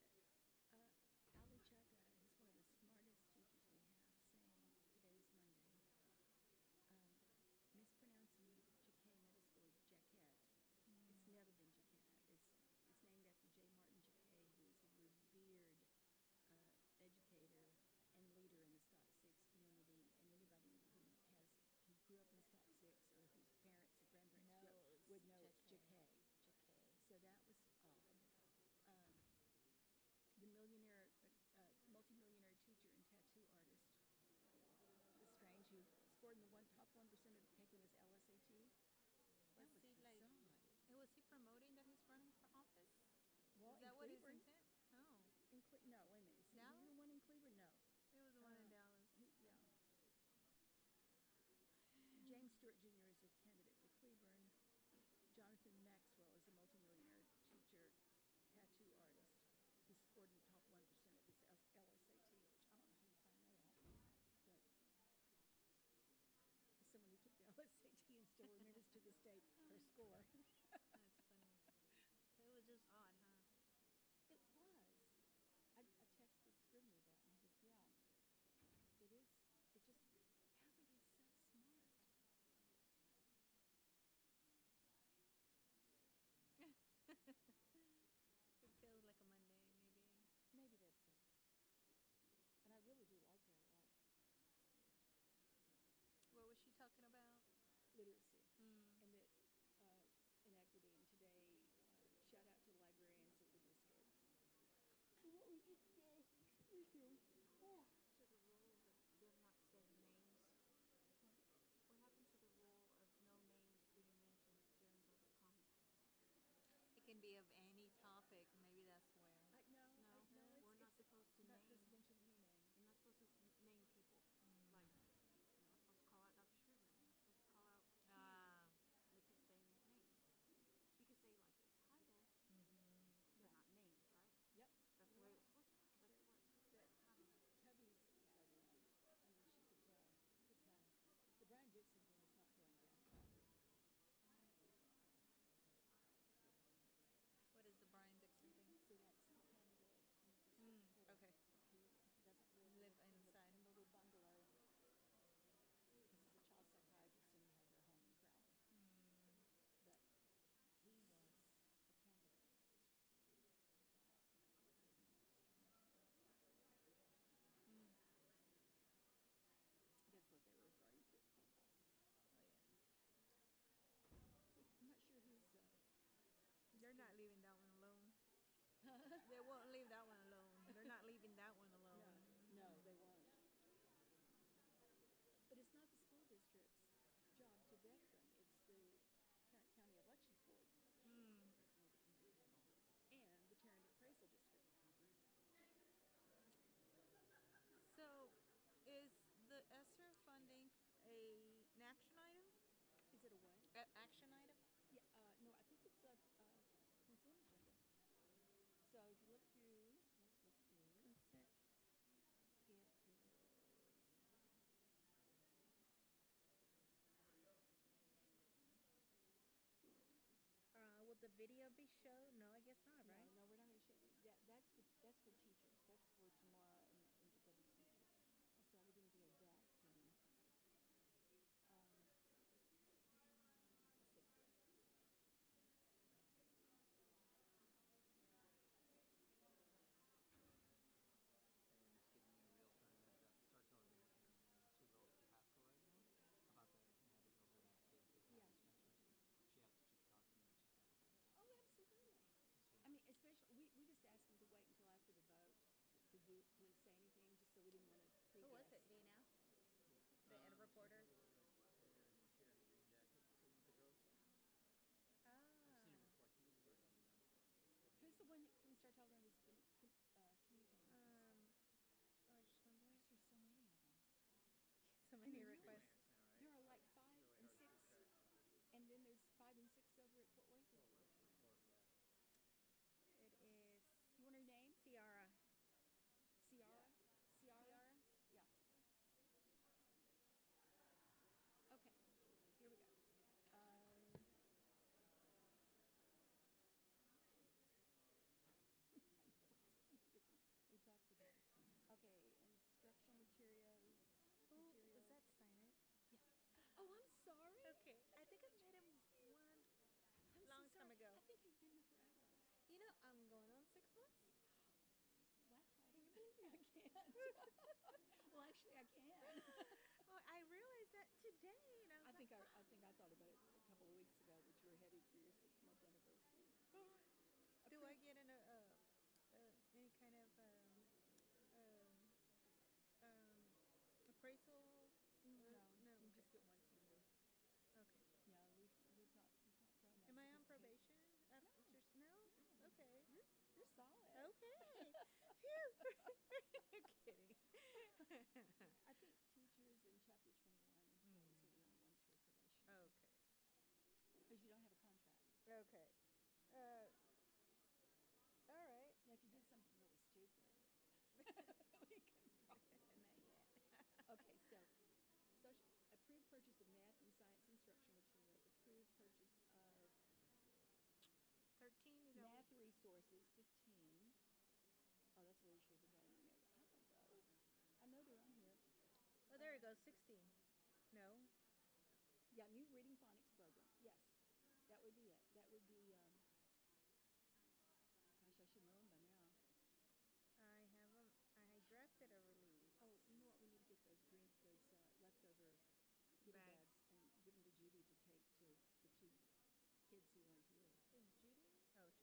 Monday. Mispronouncing JK Middle School as Jaquette. It's never been Jaquette. It's named after J. Martin JK, who is a revered educator and leader in the Stop 6 community. And anybody who grew up in Stop 6 or whose parents or grandparents grew up would know it's JK. So that was odd. The multimillionaire teacher and tattoo artist, Strange, who scored in the top 1% of taking his LSAT. That was bizarre. Was he promoting that he's running for office? Well, is that what his intent? Oh. No, wait a minute. Is he the one in Cleveland? No. It was the one in Dallas. Yeah. James Stewart Jr. is a candidate for Cleburne. Jonathan Maxwell is a multimillionaire teacher, tattoo artist. He scored in the top 1% of his LSAT, which I don't know how you find that out, but as someone who took the LSAT and still remembers to this day her score. That's funny. So it was just odd, huh? It was. I texted Scribner that, and he goes, yeah, it is. It just, Allie is so smart. It feels like a Monday, maybe. Maybe that's it. And I really do like her a lot. What was she talking about? Literacy. And that inequity. And today, shout out to the librarians of the district. What we need to do. Oh. To the rule of them not saying names. What happened to the rule of no names being mentioned during public comment? It can be of any topic. Maybe that's where. No, We're not supposed to not name. supposed to mention any name. You're not supposed to They won't leave that one alone. They're not leaving that one alone. No, they won't. But it's not the school district's job to vet them. It's the Tarrant County Elections Board and the Tarrant Appraisal District. So, is the ESSER funding an action item? Is it a what? Action item? Yeah, no, I think it's a consent agenda. So if you look through, let's look through. Consent. It is. Will the video be showed? No, I guess not, right? No, we're not going to show that. That's for teachers. That's for tomorrow and to go to teachers. Also, we didn't do a DAC thing. Let's look through it. Hey, I'm just giving you a real-time heads up. Star Telegram is interviewing 2 girls at Pasco right now about the girls that advocate for the dispensers. She asked if she could talk to me when she's done with them. So Oh, absolutely. I mean, especially, we just asked them to wait until after the vote to say anything, just so we didn't want to pre-guess. Who was it? Do you know? The ed reporter? She had the green jacket sitting with the girls. Ah. I've seen her before. I can't remember her name, though. Who's the one from Star Telegram who's been communicating with us? I just wonder. Gosh, there's so many of them. So many requests. There are like 5 and 6, and then there's 5 and 6 over at Fort Worth. It is. You want her name? Ciara. Ciara? Ciara? Yeah. Okay, here we go. We talked about it. Okay, instructional materials. Was that Steiner? Yeah. Oh, I'm sorry. Okay, I think I met him one I'm long so time sorry. ago. I think you've been here forever. You know, I'm going on 6 months. Wow. Can you believe me? I can't. Well, actually, I can. Oh, I realized that today, and I was I think I thought about it a couple of weeks ago that you were headed for your 6-month anniversary. Do I get any kind of appraisal? No, you okay. just get one senior. Okay. Yeah, we've not grown that. Am I on sophisticated. probation? No. Okay. You're solid. Okay. Phew. You're kidding. I think teachers in Chapter 21 employees are the only ones who are probationary. Okay. Because you don't have a contract. Okay. All right. Now, if you did something really stupid, we can Not yet. Okay, so approved purchase of math and science instructional materials, approved purchase of 13 is that? math resources, 15. Oh, that's leadership academy. I don't know. I know they're on here. Oh, there it goes. 16. No. Yeah, new reading phonics program. Yes, that would be it. That would be. Gosh, I should know them by now. I drafted a release. Oh, you know what? We need to get those leftover goodie bags and give them to Judy to take to the 2 kids who weren't here. Is Judy? Oh, she's not here.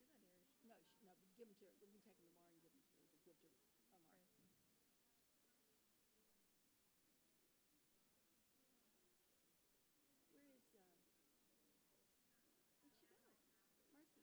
No, but give them to her. We can take them tomorrow and give them to her to give to Omar. Okay. Where is, where'd she go? Marcy.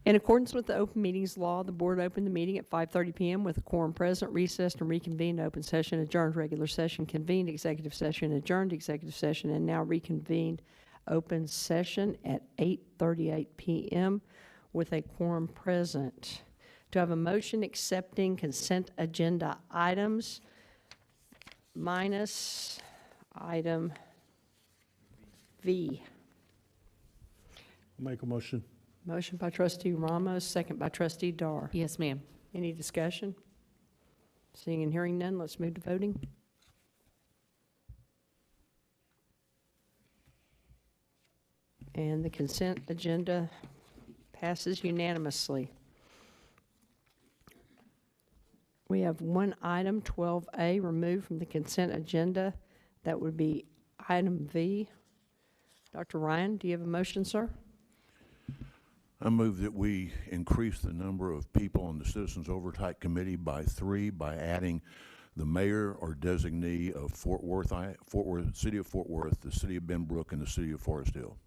In accordance with the open meetings law, the board opened the meeting at 5:30 PM with a quorum present, recessed and reconvened open session, adjourned regular session, convened executive session, adjourned executive session, and now reconvened open session at 8:38 PM with a quorum present. Do I have a motion accepting consent agenda items minus item V? Make a motion. Motion by trustee Ramos, second by trustee Dar. Yes, ma'am. Any discussion? Seeing and hearing none, let's move to voting. And the consent agenda passes unanimously. We have one item, 12A, removed from the consent agenda. That would be item V. Dr. Ryan, do you have a motion, sir? I move that we increase the number of people on the Citizens Oversight Committee by 3 by adding the mayor or designee of Fort Worth, City of Fort Worth, the City of Benbrook, and the City of Forest Hill.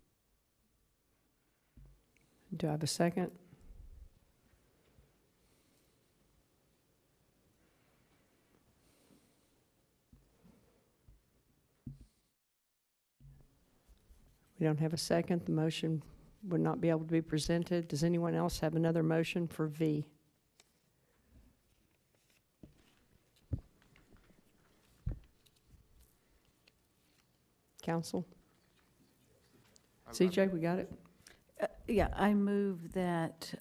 Do I have a second? We don't have a second. The motion would not be able to be presented. Does anyone else have another motion for V? Council? CJ, we got it? Yeah, I move that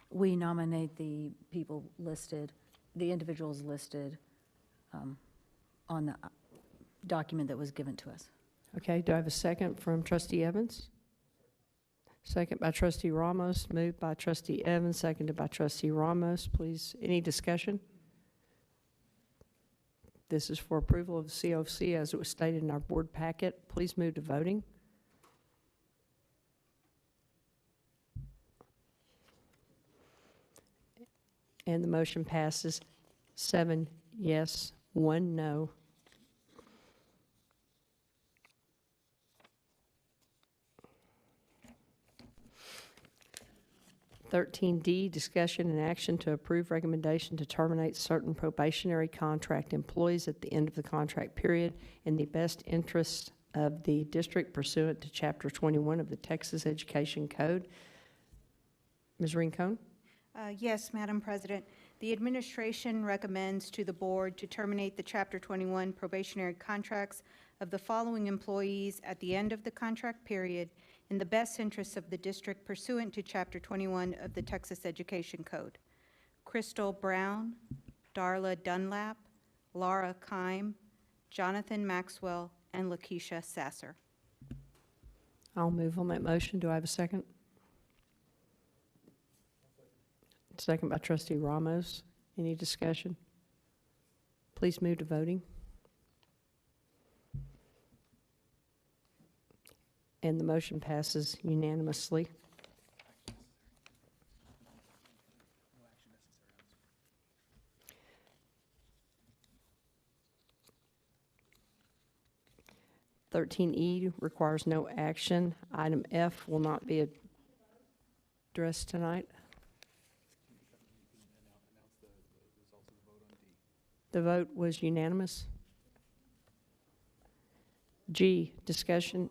we nominate the people listed, the individuals listed on the document that was given to us. Okay, do I have a second from trustee Evans? Second by trustee Ramos, moved by trustee Evans, seconded by trustee Ramos. Please, any discussion? This is for approval of the COC as it was stated in our board packet. Please move to voting. And the motion passes 7 yes, 1 no. (13D), discussion and action to approve recommendation to terminate certain probationary contract employees at the end of the contract period in the best interest of the district pursuant to Chapter 21 of the Texas Education Code. Ms. Rincon? Yes, Madam President. The administration recommends to the board to terminate the Chapter 21 probationary contracts of the following employees at the end of the contract period in the best interests of the district pursuant to Chapter 21 of the Texas Education Code: Crystal Brown, Darla Dunlap, Laura Kime, Jonathan Maxwell, and Lakeisha Sasser. I'll move on that motion. Do I have a second? Second by trustee Ramos. Any discussion? Please move to voting. And the motion passes unanimously. (13E) requires no action. Item F will not be addressed tonight. The vote was unanimous. G, discussion.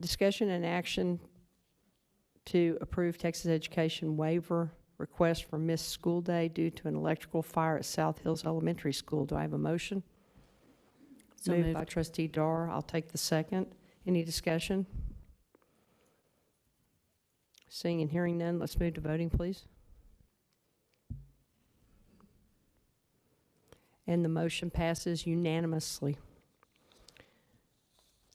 Discussion and action to approve Texas Education waiver request for missed school day due to an electrical fire at South Hills Elementary School. Do I have a motion? So moved moved. by trustee Dar. I'll take the second. Any discussion? Seeing and hearing none, let's move to voting, please. And the motion passes unanimously.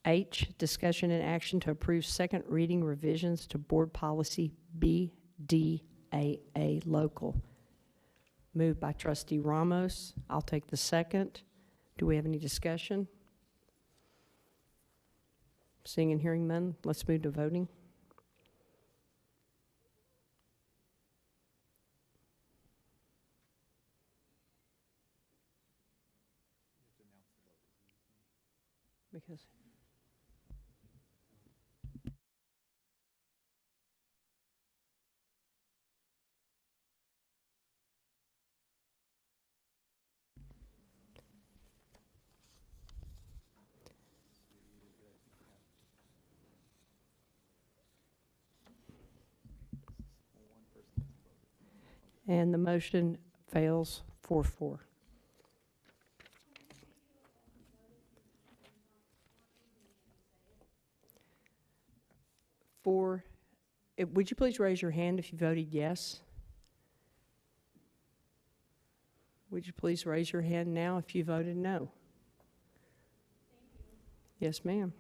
H, discussion and action to approve second reading revisions to board policy BDAA local. Moved by trustee Ramos. I'll take the second. Do we have any discussion? Seeing and hearing none, let's move to voting. Because And the motion fails 4-4. Would you please raise your hand if you voted yes? Would you please raise your hand now if you voted no? Yes, ma'am.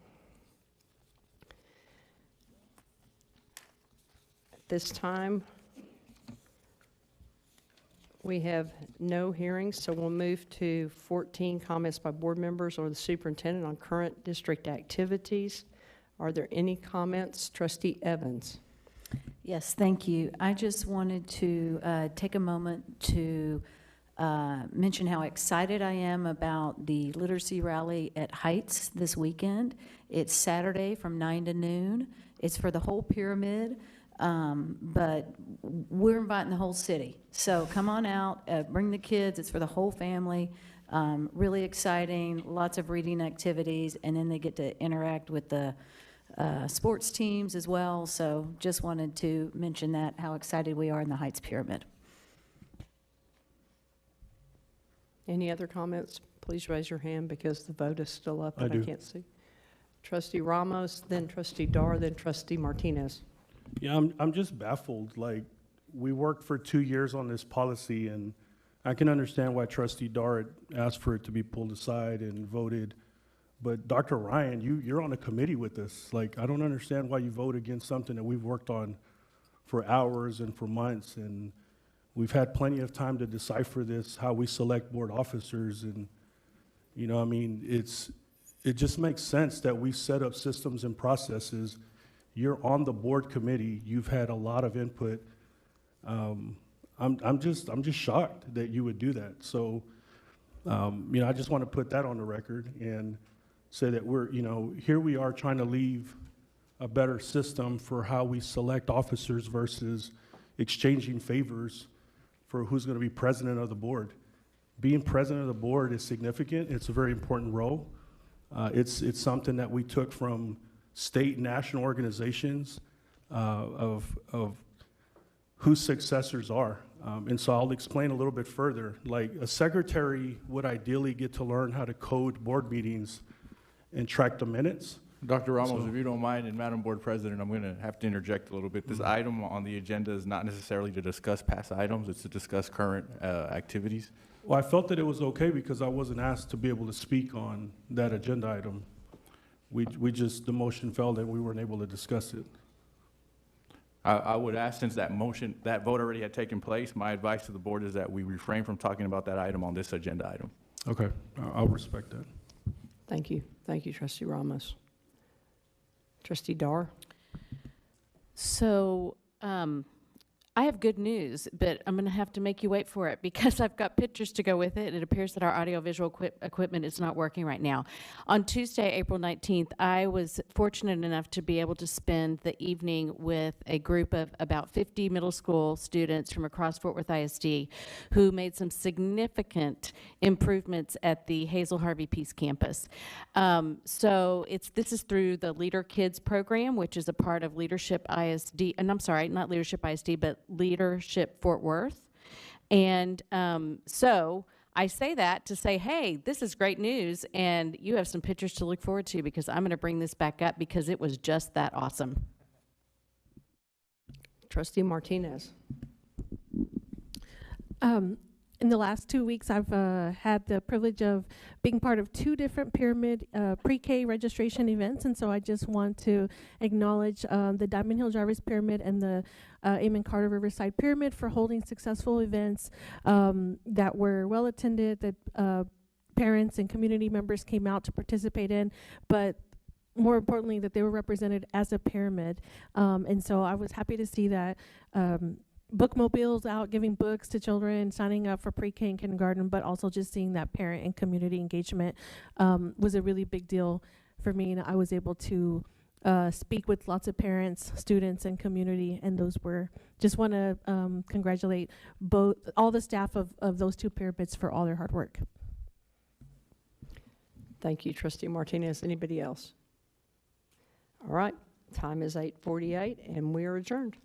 At this time, we have no hearings, so we'll move to 14 comments by board members or the superintendent on current district activities. Are there any comments? Trustee Evans. Yes, thank you. I just wanted to take a moment to mention how excited I am about the literacy rally at Heights this weekend. It's Saturday from 9 to noon. It's for the whole pyramid, but we're inviting the whole city. So come on out, bring the kids. It's for the whole family. Really exciting, lots of reading activities, and then they get to interact with the sports teams as well. So just wanted to mention that, how excited we are in the Heights Pyramid. Any other comments? Please raise your hand because the vote is still up and I can't see. Trustee Ramos, then Trustee Dar, then Trustee Martinez. Yeah, I'm just baffled. Like, we worked for 2 years on this policy, and I can understand why Trustee Dar asked for it to be pulled aside and voted. But Dr. Ryan, you're on a committee with this. Like, I don't understand why you vote against something that we've worked on for hours and for months, and we've had plenty of time to decipher this, how we select board officers, and, you know, I mean, it just makes sense that we set up systems and processes. You're on the board committee. You've had a lot of input. I'm just shocked that you would do that. So, you know, I just want to put that on the record and say that we're, you know, here we are trying to leave a better system for how we select officers versus exchanging favors for who's going to be president of the board. Being president of the board is significant. It's a very important role. It's something that we took from state and national organizations of who successors are. And so I'll explain a little bit further. Like, a secretary would ideally get to learn how to code board meetings and track the minutes. Dr. Ramos, if you don't mind, and Madam Board President, I'm going to have to interject a little bit. This item on the agenda is not necessarily to discuss past items, it's to discuss current activities. Well, I felt that it was okay because I wasn't asked to be able to speak on that agenda item. We just, the motion failed and we weren't able to discuss it. I would ask, since that vote already had taken place, my advice to the board is that we refrain from talking about that item on this agenda item. Okay, I'll respect that. Thank you. Thank you, Trustee Ramos. Trustee Dar. So I have good news, but I'm going to have to make you wait for it because I've got pictures to go with it. It appears that our audiovisual equipment is not working right now. On Tuesday, April 19th, I was fortunate enough to be able to spend the evening with a group of about 50 middle school students from across Fort Worth ISD who made some significant improvements at the Hazel Harvey Peace Campus. So this is through the Leader Kids program, which is a part of Leadership ISD, and I'm sorry, not Leadership ISD, but Leadership Fort Worth. And so I say that to say, hey, this is great news, and you have some pictures to look forward to because I'm going to bring this back up because it was just that awesome. Trustee Martinez. In the last 2 weeks, I've had the privilege of being part of 2 different pyramid pre-K registration events, and so I just want to acknowledge the Diamond Hill Jarvis Pyramid and the Amon Carter Riverside Pyramid for holding successful events that were well attended, that parents and community members came out to participate in, but more importantly, that they were represented as a pyramid. And so I was happy to see that bookmobiles out, giving books to children, signing up for pre-K and kindergarten, but also just seeing that parent and community engagement was a really big deal for me. And I was able to speak with lots of parents, students, and community, and those were, just want to congratulate all the staff of those 2 pyramids for all their hard work. Thank you, Trustee Martinez. Anybody else? All right, time is 8:48 and we are adjourned.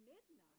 midnight.